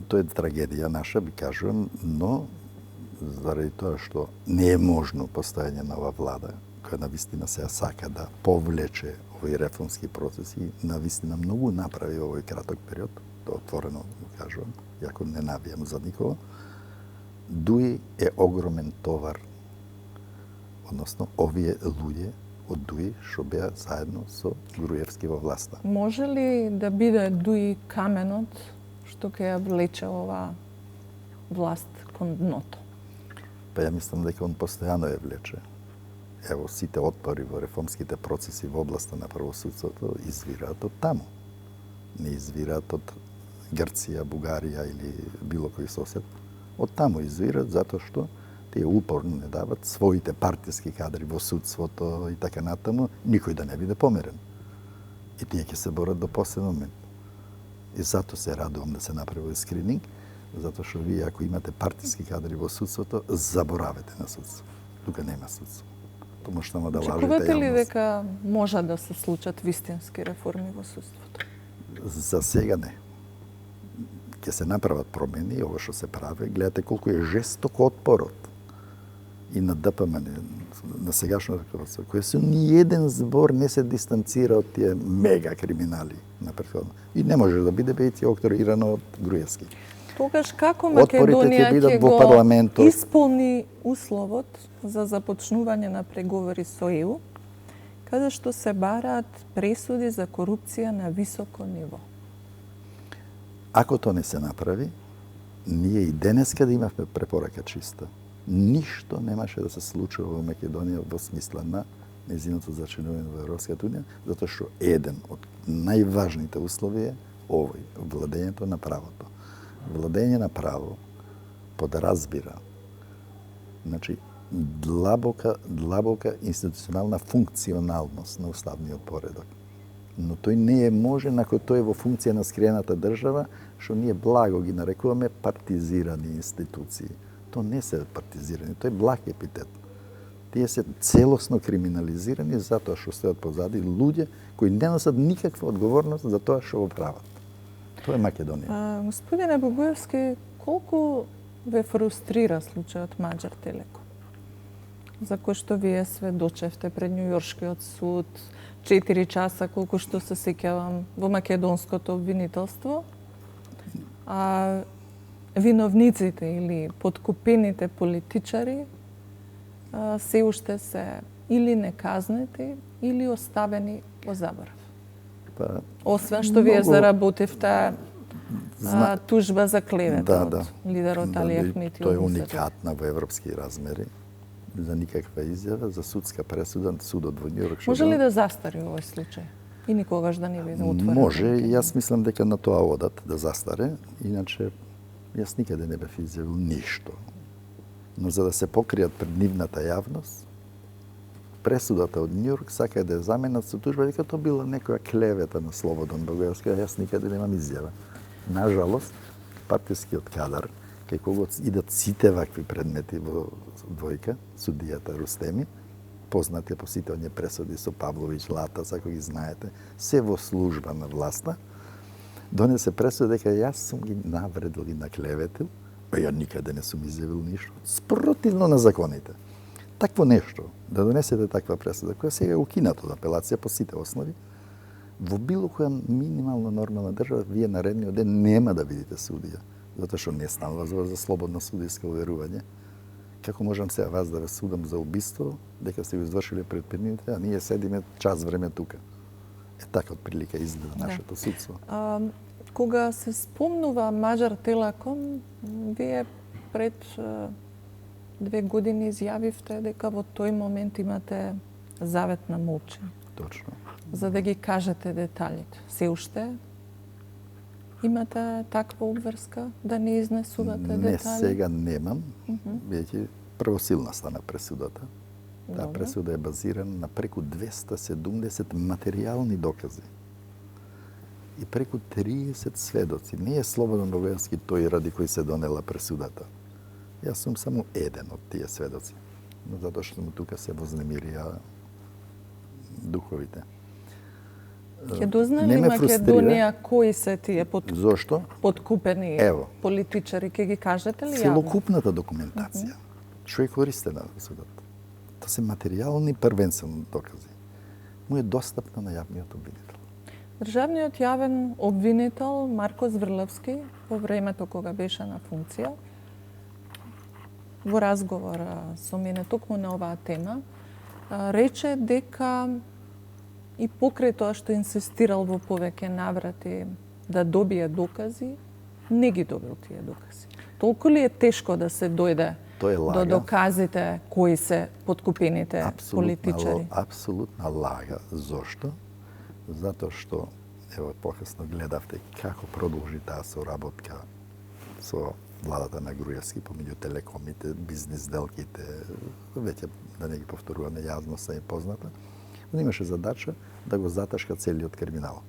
Тоа е трагедија наша, би кажувам, но заради тоа што не е можно постојање на оваа влада, која навистина се сака да повлече овој реформски процес и навистина многу направи во овој краток период, тоа отворено го кажувам, иако не навијам за никого, ДУИ е огромен товар, односно овие луѓе од ДУИ што беа заедно со Груевски во власта. Може ли да биде ДУИ каменот што ќе ја влече оваа власт кон дното? Па ја мислам дека он постојано ја влече. Ево, сите отпори во реформските процеси во областа на правосудството извираат од таму. Не извираат од Грција, Бугарија или било кој сосед. Од таму извираат затоа што тие упорно не дават своите партиски кадри во судството и така натаму, никој да не биде померен. И тие ќе се борат до последен момент. И затоа се радувам да се направи скрининг, затоа што вие ако имате партиски кадри во судството, заборавете на судство. Тука нема судство. Потому што да лажите Очекувате ли јавност. дека може да се случат вистински реформи во судството? За сега не. Ќе се направат промени, ова што се прави. Гледате колку е жесток отпорот и на ДПМН, на сегашното ръководство, кој се ни еден збор не се дистанцира од тие мега криминали на претходно. И не може да биде бејќи окторирано од Груевски. Тогаш како Отпорите Македонија ќе бидат ќе во го парламентот. исполни условот за започнување на преговори со ЕУ, каде што се бараат пресуди за корупција на високо ниво? Ако тоа не се направи, ние и денеска да имавме препорака чиста. Ништо немаше да се случува во Македонија во смисла на незиното зачленување во Европската унија, затоа што еден од најважните услови е овој, владењето на правото. Владење на право подразбира, значи, длабока институционална функционалност на уставниот поредок. Но тој не е можен ако тој е во функција на скриената држава, што ние благо ги нарекуваме партизирани институции. Тоа не се партизирани, тој е благ епитет. Тие се целосно криминализирани затоа што стојат позади луѓе кои не носат никаква одговорност за тоа што го прават. Тоа е Македонија. Господине Богоевски, колку ве фрустрира случајот Маđар Телеком? За кој што вие сведочевте пред Њујоршкиот суд, 4 часа, колку што се сеќавам, во македонското обвинителство, а виновниците или подкупените политичари се уште се или неказнети, или оставени во заборав. Па, Освен што вие многу- заработивте тужба за клевета Да. од лидерот Али и Ахмети. Тоа е од Мусата. уникатна во европски размери. За никаква изјава, за судска пресуда, судот во Њујорк. Може ли да застари овој случај? И никогаш да не биде отворен? Може, и јас мислам дека на тоа одат да застаре, иначе јас никаде не бев изјавил ништо. Но за да се покријат пред нивната јавност, пресудата од Њујорк сака да ја заменат со тужба дека тоа била некоја клевета на Слободан Богоевски, а јас никаде немам изјава. Нажалост, партискиот кадар, кај кого идат сите вакви предмети во двојка, судијата Рустеми, познати по сите оние пресуди со Павловиќ, Латас, ако ги знаете, се во служба на власта, донесе пресуда дека јас сум ги навредил и наклеветил, а ја никаде не сум изјавил ништо, спротивно на законите. Такво нешто, да донесете таква пресуда, која сега е укината од апелација по сите основи, во било која минимално нормална држава, вие наредниот ден нема да видите судија, затоа што не станува за слободно судијско уверување. Како можам сега вас да ве судам за убиство, дека сте го извршиле пред 5 минути, а ние седиме час време тука. Е така отприлика изгледа нашето судство. Кога се спомнува Маđар Телеком, вие пред 2 години изјавивте дека во тој момент имате завет на молчење, Точно. за да ги кажете деталите. Се уште имате таква обврска да не изнесувате детали? Не, сега немам, веќе првосилна стана пресудата. Таа Добро. пресуда е базирана на преку 270 материјални докази и преку 30 сведоци. Не е Слободан Богоевски тој ради кој се донела пресудата. Јас сум само еден од тие сведоци, но затоа што му тука се вознемирија духовите. Ќе дознае Не ли ме фрустрира. Македонија кои се тие Зошто? подкупени Ево. политичари? Ќе ги кажете ли јавно? Целокупната документација, што е користена во судот, тоа се материјални првенствено докази, му е достапна на јавниот обвинител. Државниот јавен обвинител Марко Зврлевски во времето кога беше на функција, во разговор со мене токму на оваа тема, рече дека и покрај тоа што инсистирал во повеќе наврати да добие докази, не ги добил тие докази. Толку ли е тешко да се дојде Тоа е до лага. доказите кои се подкупените политичари? Апсолутна лага. Зошто? Затоа што, ево, покасно гледавте како продолжи таа соработка со владата на Груевски помеѓу телекомите, бизнис делките, веќе да не ги повторуваме, јавноста е позната. Он имаше задача да го заташка целиот криминал.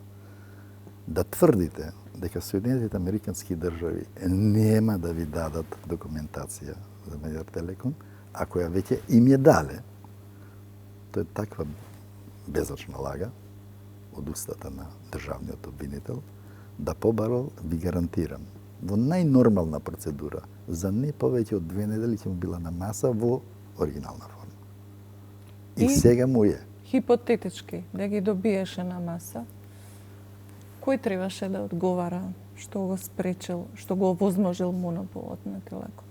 Да тврдите дека Соединетите Американски држави нема да ви дадат документација за Маđar Телеком, ако ја веќе им ја дале, Тоа е таква безочна лага од устата на државниот обвинител, да побарал, ви гарантирам, во најнормална процедура, за не повеќе од 2 недели ќе му била на маса во оригинална форма. И сега му е. Хипотетички, да ги добиеше на маса, кој требаше да одговара што го спречил, што го овозможил монополот на Телеком?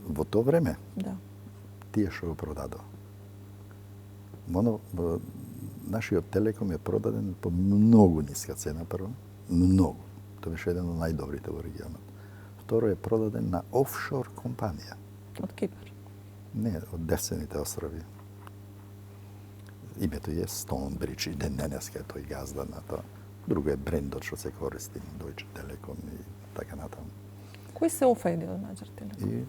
Во тоа време, Да. тие што го продадоа. Нашиот Телеком е продаден по многу ниска цена, прво. Многу. Тоа беше еден од најдобрите во регионот. Второ е продаден на офшор компанија. Од Кипар. Не, од Девсените острови. Името е Stonebridge и ден денеска е тој газда на тоа. Друго е брендот што се користи, Deutsche Telekom и така натаму. Кој се офајди од Маđар Телеком? И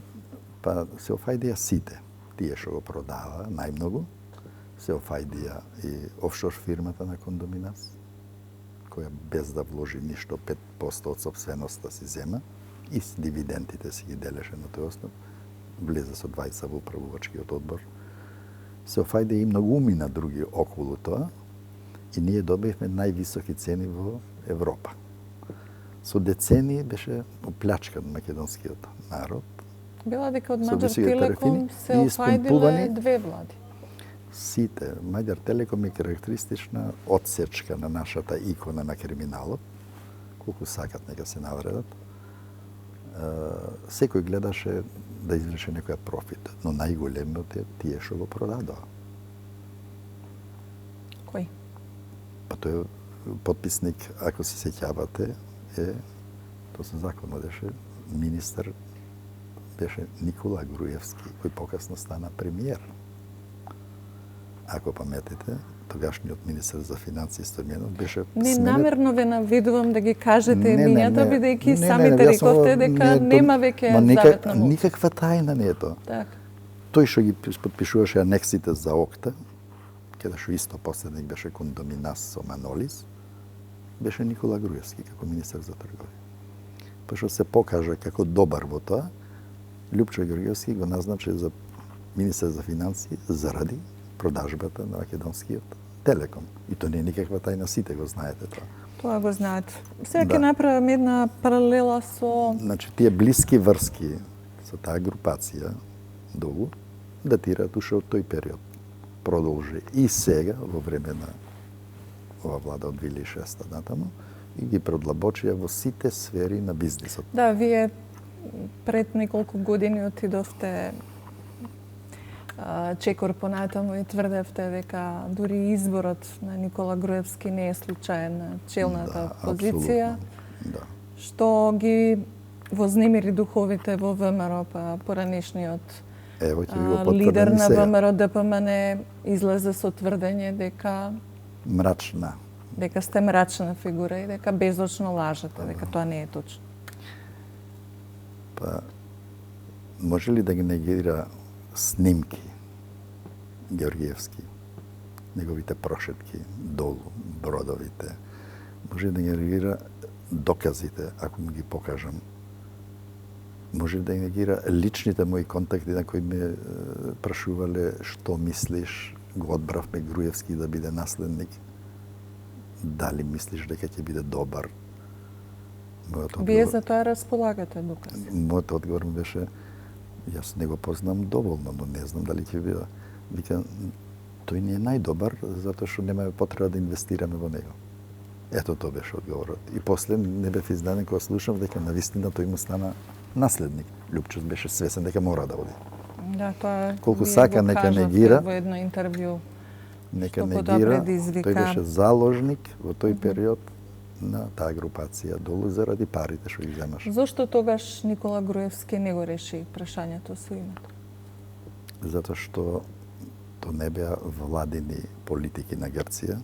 па се офајдија сите, тие што го продава најмногу, се офајдија и офшор фирмата на Кондоминас, која без да вложи ништо 5% од сопственоста си зема и с дивидендите си ги делеше на тој основ, влезе со 20 во управувачкиот одбор. Се офајде и многуми на други околу тоа и ние добивме највисоки цени во Европа. Со децени беше оплячкан македонскиот народ. Била дека од Со Маđар високи Телеком тарифи се и офајдиле испомпувани. 2 влади. Сите, Маđar Телеком е карактеристична одсечка на нашата икона на криминалот, колку сакат нека се навредат. Секој гледаше да извлече некоја профит, но најголемиот е тие што го продадоа. Кој? Па тој подписник, ако се сеќавате, тоа се законно беше, министер беше Никола Груевски, кој покасно стана премиер. Ако паметите, тогашниот министер за финансии Стојменов беше Не сменет. намерно ве навидувам да ги кажете Не, не, имињата, не. бидејќи Не, самите јас сум рековте во- дека не, нема Ма веќе завет на мок. никаква тајна не е тоа. Така. Тој што ги подпишуваше анексите за ОКТА, каде што исто последник беше Кондоминас со Манолис, беше Никола Груевски како министер за трговија. Пошто се покажа како добар во тоа, Лјупчо Георгиевски го назначи за министер за финансии заради продажбата на македонскиот Телеком. И тоа не е никаква тајна, сите го знаете тоа. Тоа го знаат. Сега Да. ќе направам една паралела со Значи, тие блиски врски со таа групација долу датираат уште од тој период. Продолжи и сега, во време на ова влада од 2006 натаму, и ги продлабочија во сите сфери на бизнисот. Да, вие пред неколку години отидовте чекор понатаму и тврдевте дека дури изборот на Никола Груевски не е случаен на челната позиција, Апсолутно. Да. што ги вознемири духовите во ВМРО, па поранешниот Ево ќе ви го лидер потврдам и на сега. ВМРО ДПМН излезе со тврдење Мрачна. дека сте мрачна фигура и дека безочно лажете, дека тоа не е точно. Па, може ли да ги негира снимки Георгиевски, неговите прошетки долу, бродовите? Може да ги негира доказите, ако му ги покажам? Може да ги негира личните мои контакти на кои ме прашувале што мислиш, го одбравме Груевски да биде наследник? Дали мислиш дека ќе биде добар? Вие за тоа располагате докази. Мојот одговор ми беше, јас не го познам доволно, но не знам дали ќе биде. Вика, тој не е најдобар, затоа што немаме потреба да инвестираме во него. Ето тоа беше одговорот. И после не бев изненаден кога слушам дека навистина тој му стана наследник. Лјупчо беше свесен дека мора да оди. Да, тоа Колку вие сака, го нека кажавте негира. во едно интервју. Нека Што потоа негира, предизвика- тој беше заложник во тој период на таа групација долу заради парите што ги земаше. Зошто тогаш Никола Груевски не го реши прашањето со името? Затоа што тоа не беа владини политики на Грција,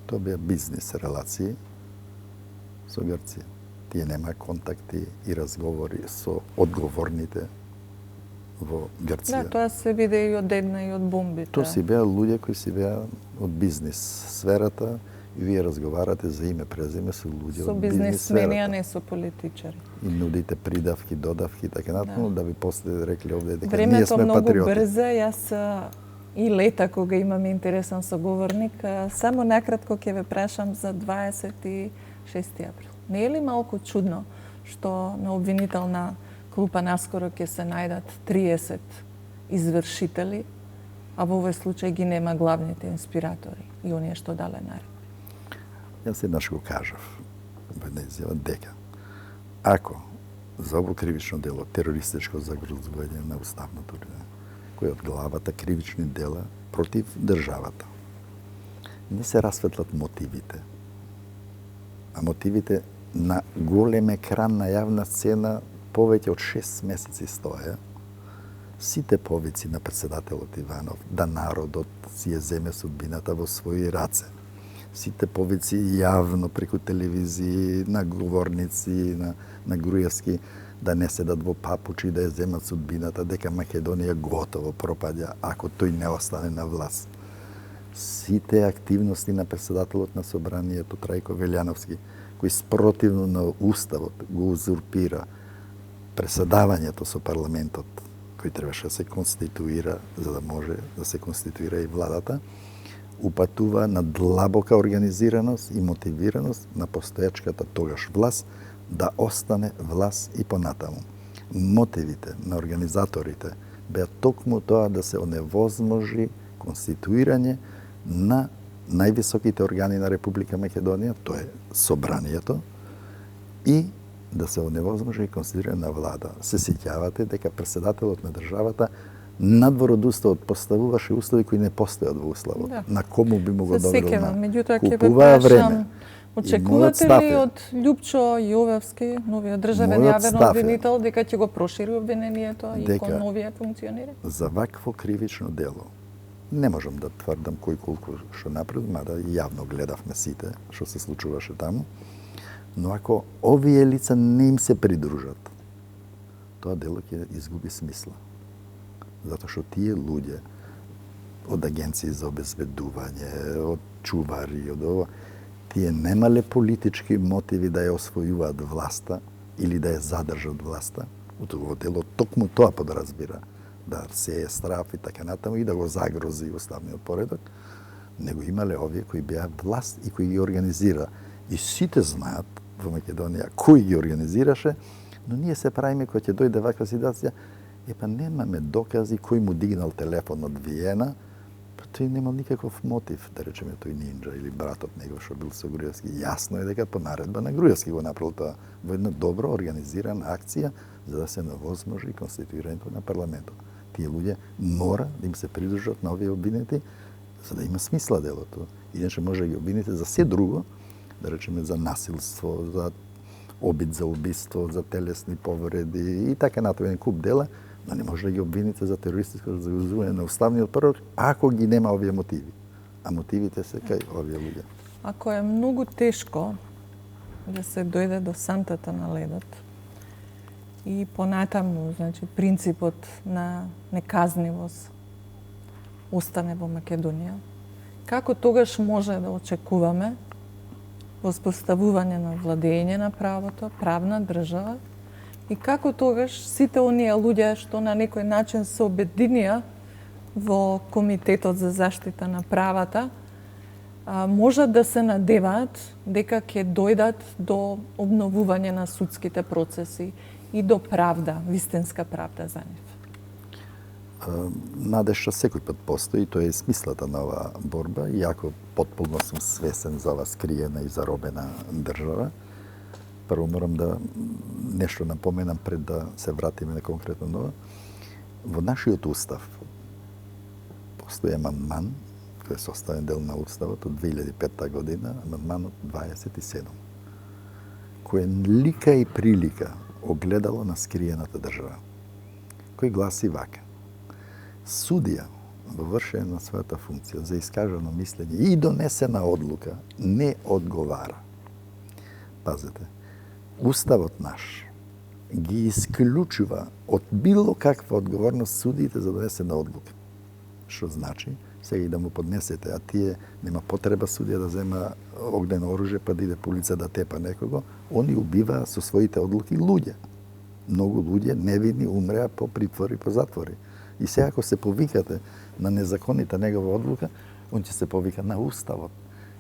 тоа беа бизнис релации со Грција. Тие немаа контакти и разговори со одговорните во Грција. Да, тоа се виде и од една и од бомбите. Тоа си беа луѓе кои си беа од бизнис сферата и вие разговарате за име презиме со луѓе со од бизнис бизнисмени, а сферата. не со политичари. И нудите придавки, додавки и така натаму, да би после рекли овде дека ние Времето сме многу патриоти. брза, јас и лета кога имаме интересен соговорник. Само накратко ќе ве прашам за 26 април. Не е ли малку чудно што на обвинителна клупа наскоро ќе се најдат 30 извршители, а во овој случај ги нема главните инспиратори и оние што дале наред? Јас еднаш го кажав во една изјава дека ако за ово кривично дело, терористичко загрозување на уставното реда, кој од главата кривични дела против државата, не се расветлат мотивите, а мотивите на голем екран на јавна сцена повеќе од 6 месеци стоја, сите повици на председателот Иванов да народот си ја земе судбината во своји раце, сите повици јавно преку телевизии, на говорници, на Груевски, да не седат во папучи, да ја земат судбината, дека Македонија готово пропаѓа ако тој не остане на власт. Сите активности на председателот на собранието Трајко Велјановски, кој спротивно на уставот го узурпира преседавањето со парламентот, кој требаше да се конституира за да може да се конституира и владата, упатува на длабока организираност и мотивираност на постоечката тогаш власт да остане власт и понатаму. Мотивите на организаторите беа токму тоа да се оневозможи конституирање на највисоките органи на Република Македонија, тоа е собранието, и да се оневозможи конституирање на влада. Се сеќавате дека председателот на државата надвор од уставот поставуваше услови кои не постојат во уставот. Да. На кому би му го Се доверил? сеќавам, меѓутоа ќе ве Купуваа прашам, време. очекувате став ли е- од Љупчо Јовевски, новиот државен Мојот јавен став е обвинител, дека ќе го прошири обвинението и дека кон новија функционери? За вакво кривично дело не можам да тврдам кој колку што направи, мада и јавно гледавме сите што се случуваше таму, но ако овие лица не им се придружат, тоа дело ќе изгуби смисла. Затоа што тие луѓе од агенции за обезбедување, од чувари, од ова, тие немале политички мотиви да ја освојуваат власта или да ја задржат власта. Во дело токму тоа подразбира, да се е страф и така натаму и да го загрози уставниот поредок, него имале овие кои беа власт и кои ги организира. И сите знаат во Македонија кој ги организираше, но ние се правиме кога ќе дојде ваква ситуација, епа немаме докази кој му дигнал телефон од Виена, па тој немал никаков мотив, да речеме тој нинџа или братот негов што бил со Груевски. Јасно е дека по наредба на Груевски го направил тоа во една добро организирана акција за да се невозможи конституирањето на парламентот. Тие луѓе мора да им се придружат на овие обвинети за да има смисла делото. Иначе може да ги обвините за се друго, да речеме за насилство, за обид за убиство, за телесни повреди и така натаму куп дела, но не може да ги обвините за терористичко загрозување на уставниот поредок ако ги нема овие мотиви. А мотивите се кај овие луѓе. Ако е многу тешко да се дојде до сантата на ледот и понатаму, значи, принципот на неказнивост остане во Македонија, како тогаш може да очекуваме воспоставување на владење на правото, правна држава, и како тогаш сите оние луѓе што на некој начин се обединија во Комитетот за заштита на правата, можат да се надеваат дека ќе дојдат до обновување на судските процеси и до правда, вистинска правда за нив. Надежта секој пат постои, тоа е смислата на оваа борба, иако потполно сум свесен за ова скриена и заробена држава. Прво морам да нешто напоменам пред да се вратиме на конкретно нова. Во нашиот устав постои амандман, кој е составен дел на уставот од 2005 година, амандманот 27, кој е лика и прилика огледало на скриената држава, кој гласи вака: судија во вршење на својата функција за искажано мислење и донесена одлука не одговара. Пазете, уставот наш ги исклучува од било каква одговорност судиите за донесена одлука. Што значи, сега и да му поднесете, а тие нема потреба судија да зема огнено оружје па да иде по улица да тепа некого, они убиваа со своите одлуки луѓе. Многу луѓе невидни умреа по притвори, по затвори. И сега ако се повикате на незаконита негова одлука, он ќе се повика на Уставот.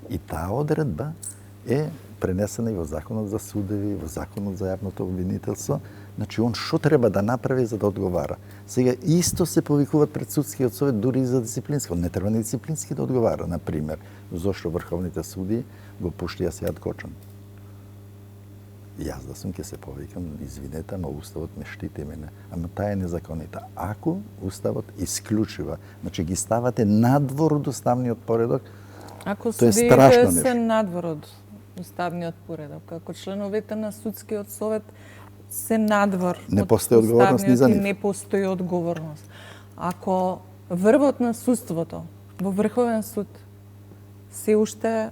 И таа одредба е пренесена и во Законот за судеви, во Законот за јавното обвинителство. Значи, он што треба да направи за да одговара? Сега, исто се повикуваат пред судскиот совет, дури и за дисциплинско. Не треба ни дисциплински да одговара, например, зошто врховните суди го пуштија Сејат Кочан. Јас да сум ќе се повикам, извинете, ама Уставот ме штити мене. Ама таа е незаконита. Ако Уставот исклучува, значи ги ставате надвор од уставниот поредок, Ако тоа е судиите страшно се нешто. надвор од уставниот поредок, ако членовете на судскиот совет се надвор Не од постои одговорност ни за уставниот и нив. не постои одговорност. Ако врвот на судството во Врховен суд се уште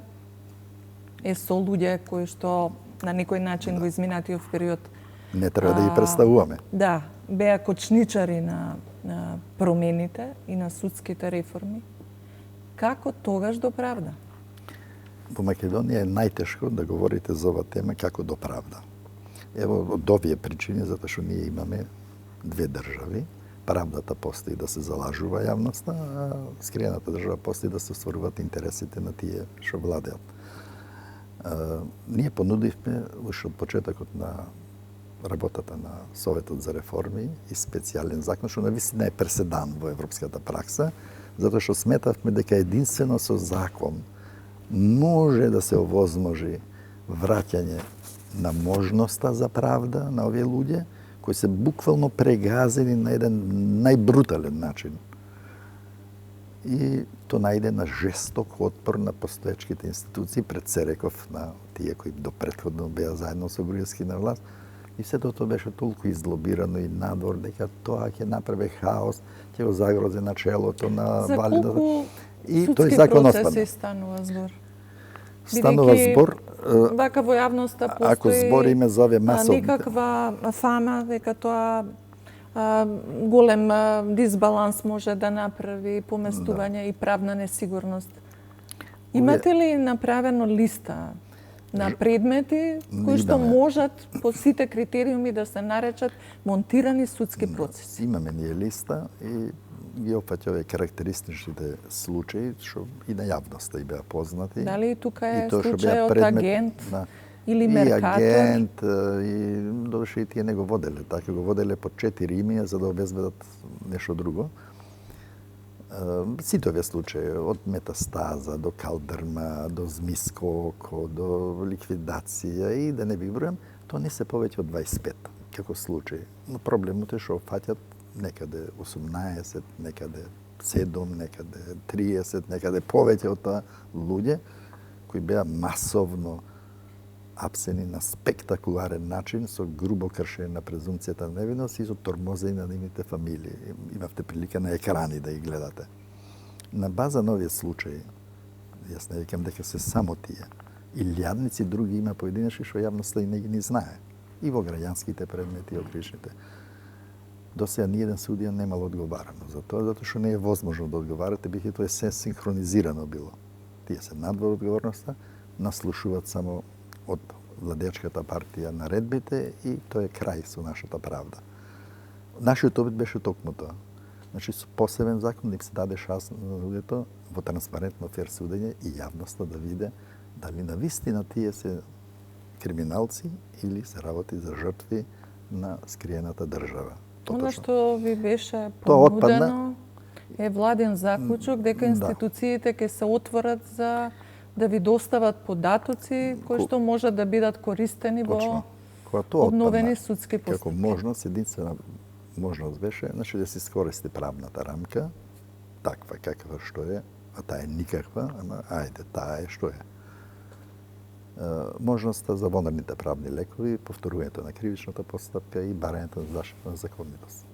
е со луѓе кои што на некој начин во изминатиот период не треба да ги представуваме. Да, беа кочничари на промените и на судските реформи. Како тогаш до правда? Во Македонија е најтешко да говорите за ова тема како до правда. Ево, од овие причини, затоа што ние имаме две држави, правдата постои да се залажува јавноста, а скриената држава постои да се стваруваат интересите на тие што владеат. Ние понудивме уште од почетокот на работата на Советот за реформи и специјален закон, што навистина е преседан во европската пракса, затоа што сметавме дека единствено со закон може да се овозможи враќање на можноста за правда на овие луѓе кои се буквално прегазени на еден најбрутален начин. И то најде на жесток отпор на постоечките институции, пред се реков на тие кои до претходно беа заедно со Груевски на власт. И сето тоа беше толку излобирано и надвор, дека тоа ќе направи хаос, ќе го загрози начелото на За валидата. колку И тој судски закон процеси оспадна. станува збор? Станува Бидејќи збор, вака во јавноста постои ако збориме за овие масовни, некаква фама дека тоа голем дисбаланс може да направи поместување и правна несигурност. Имате ли направено листа на предмети кои што Имаме. можат по сите критериуми да се наречат монтирани судски процеси? имаме ние листа и ги опфаќа овие карактеристичните случаи што и на јавноста и беа познати. Дали и тука И е тоа што беа случајот предмет агент на- или И меркатор? агент, и додуше и тие не го воделе. Така го воделе по 4 имиња за да обезбедат нешто друго. Сите овие случаи, од метастаза до калдрма, до змиско око, до ликвидација и да не би бројам, тоа не се повеќе од 25 како случаи. Но проблемот е што фаќат некаде 18, некаде 7, некаде 30, некаде повеќе од тоа луѓе кои беа масовно апсени на спектакуларен начин со грубо кршење на презумцијата на невиност и со тормозење на нивните фамилии. Имавте прилика на екрани да ги гледате. На база на овие случаи, јас не викам дека се само тие, илјадници други има поединечни што јавноста и не ги знае. И во граѓанските предмети, и во кришните. До сега ниеден судија немал одговарано за тоа, затоа што не е возможно да одговарате, биха тоа е се синхронизирано било. Тие се надвор одговорноста, наслушуваат само од владеачката партија наредбите и тоа е крај со нашата правда. Нашиот обид беше токму тоа. Значи, со посебен закон да им се даде шанс на луѓето во транспарентно фер судење и јавноста да виде дали на вистина тие се криминалци или се работи за жртви на скриената држава. Она што ви беше Тоа понудено е владен заклучок дека Да. институциите ќе се отворат за да ви достават податоци кои што можат да бидат користени Точно. во Кога тоа обновени отпадна, судски како постапки. можност, единствена можност беше, значи да се искористи правната рамка, таква каква што е, а таа е никаква, ама ајде, таа е што е. Можноста за вонредните правни лекови, повторувањето на кривичната постапка и барањето на заштита на законитост.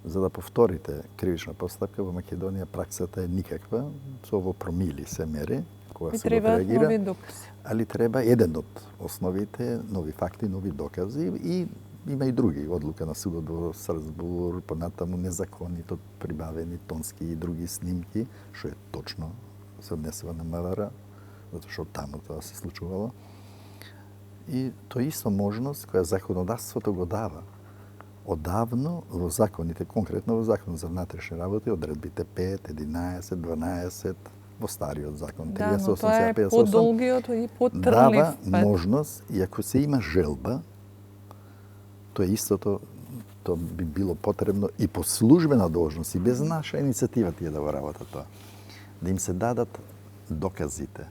За да повторите кривична постапка во Македонија праксата е никаква, со ово промили се мери, кога Ви се требаат реагира. нови докази. Али треба еден од основите, нови факти, нови докази и има и други. Одлука на судот во Страсбур, понатаму незаконито прибавени тонски и други снимки, што е точно се однесува на МВР, затоа што таму тоа се случувало. И тоа е исто можност која законодавството го дава. Одавно во законите, конкретно во Законот за внатрешни работи, одредбите 5, 11, 12, во стариот закон, Да, 38, но тоа е 58, подолгиот и потрнлив дава пат. можност, и ако се има желба, тоа е истото, тоа би било потребно и по службена должност, и без наша инициатива тие да го работат тоа. Да им се дадат доказите.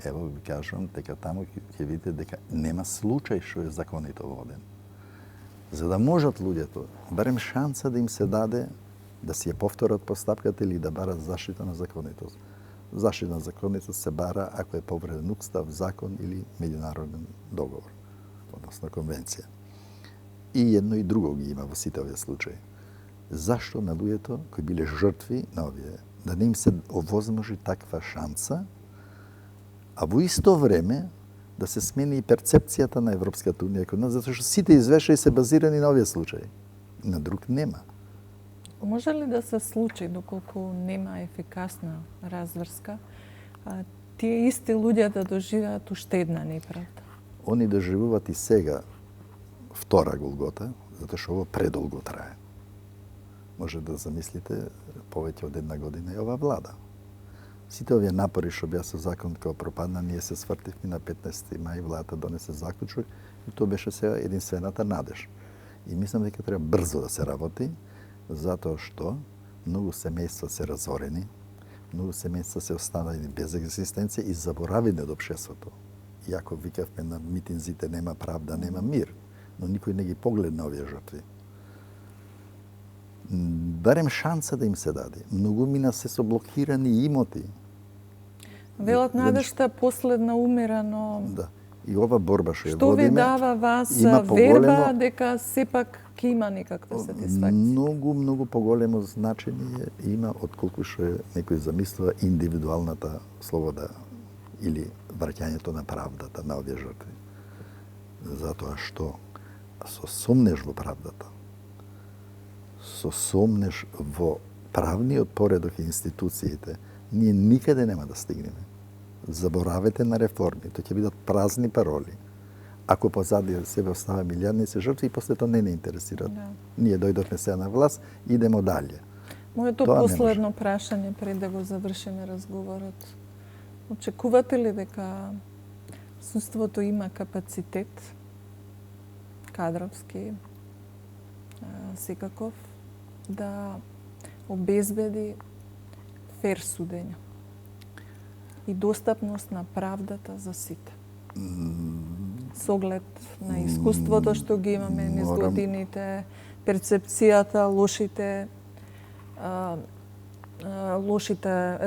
Ево ви кажувам дека таму ќе видите дека нема случај што е законито воден. За да можат луѓето, барем шанса да им се даде да си ја повторат постапката или да барат заштита на законитост. Заштита на законитост се бара ако е повреден устав, закон или меѓународен договор, односно конвенција. И едно и друго ги има во сите овие случаи. Зашто на луѓето кои биле жртви на овие, да не им се овозможи таква шанса, а во исто време да се смени и перцепцијата на Европската унија кон нас, затоа што сите извештаи се базирани на овие случаи. На друг нема. Може ли да се случи, доколку нема ефикасна разврска, тие исти луѓе да доживеат уште една неправда? Они доживуваат и сега втора Голгота, затоа што ово предолго трае. Може да замислите повеќе од една година и ова влада. Сите овие напори што беа со закон кога пропадна, ние се свртивме на 15 мај, владата донесе заклучок и тоа беше сега единствената надеж. И мислам дека треба брзо да се работи, затоа што многу семејства се разорени, многу семејства се останали без екзистенција и заборавени од општеството. Иако викавме на митинзите нема правда, нема мир, но никој не ги погледна овие жртви. Барем шанса да им се даде. Многу мина се со блокирани имоти. Велат надежта последна умира, но Да. И ова борба што ја што ви водиме, дава вас има верба дека сепак ќе има некаква сатисфакција? многу поголемо значење има отколку што е некој замислува индивидуалната слобода или враќањето на правдата на овие жртви. Затоа што со сомнеш во правдата, со сомнеш во правниот поредок и институциите, ние никаде нема да стигнеме. Заборавете на реформи, тоа ќе бидат празни пароли. Ако позади себе остава милијадници жртви, и после тоа не интересираат. Да. Ние дојдовме сега на власт, идемо далje. Моето Тоа не последно прашање пред да го завршиме разговорот. Очекувате ли дека судството има капацитет, кадровски, секаков, да обезбеди фер судење и достапност на правдата за сите? С оглед на искуството што ги имаме низ Морам- годините, перцепцијата, лошите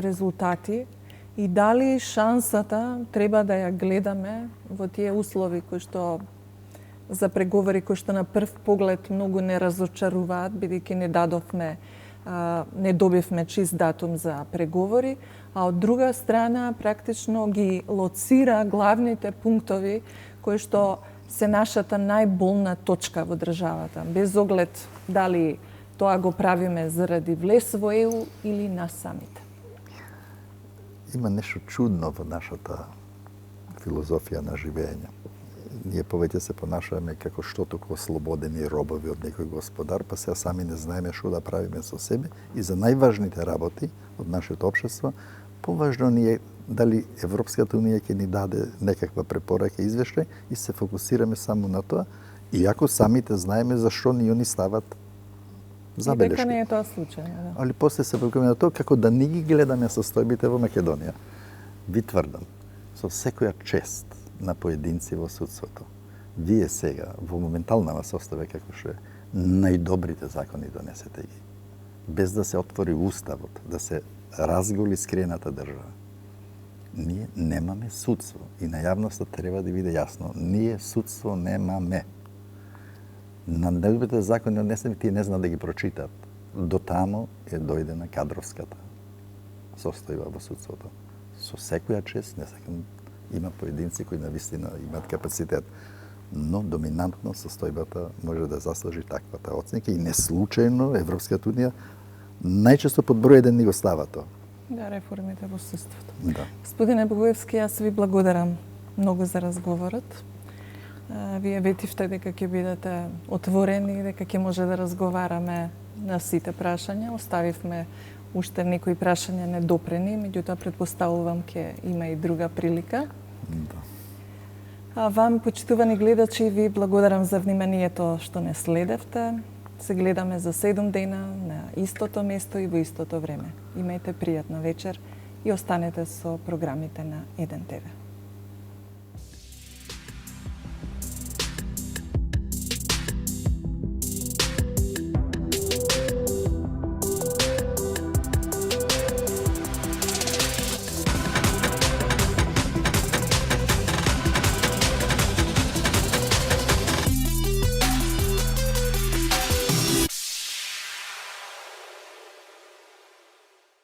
резултати и дали шансата треба да ја гледаме во тие услови кои што за преговори кои што на прв поглед многу не разочаруваат, бидејќи не добивме чист датум за преговори, а од друга страна практично ги лоцира главните пунктови кои што се нашата најболна точка во државата, без оглед дали тоа го правиме заради влез во ЕУ или нас самите. Има нешто чудно во нашата филозофија на живење. Ние повеќе се понашуваме како што толку слободени робови од некој господар, па сега сами не знаеме што да правиме со себе и за најважните работи од нашето општество, поважно ни е дали Европската унија ќе ни даде некаква препорака извештај и се фокусираме само на тоа, иако самите знаеме зашто ни они стават И забелешки. дека не е тоа случајно, да. Али после се фокусираме на тоа како да не ги гледаме состојбите во Македонија. Ви тврдам, со секоја чест на поединци во судството, вие сега во моменталната состојба како што е најдобрите закони донесете ги. Без да се отвори уставот, да се разголи скрената држава. Ние немаме судство и на јавноста треба да биде јасно. Ние судство немаме. На најдобрите закони донесени тие не знаат да ги прочитаат. До тамо е дојдена кадровската состојба во судството. Со секоја чест, не сакам, има поединци кои навистина имаат капацитет, но доминантно состојбата може да заслужи таквата оценка и не случајно Европската унија најчесто под број 1 ни го става тоа. Да, реформите во судството. Да. Господине Богоевски, јас ви благодарам многу за разговорот. Вие ветивте дека ќе бидете отворени, дека ќе може да разговараме на сите прашања. Оставивме уште некои прашања недопрени, меѓутоа претпоставувам ќе има и друга прилика. Да. А вам, почитувани гледачи, ви благодарам за вниманието што не следевте. Се гледаме за 7 дена на истото место и во истото време. Имајте пријатна вечер и останете со програмите на 1 ТВ.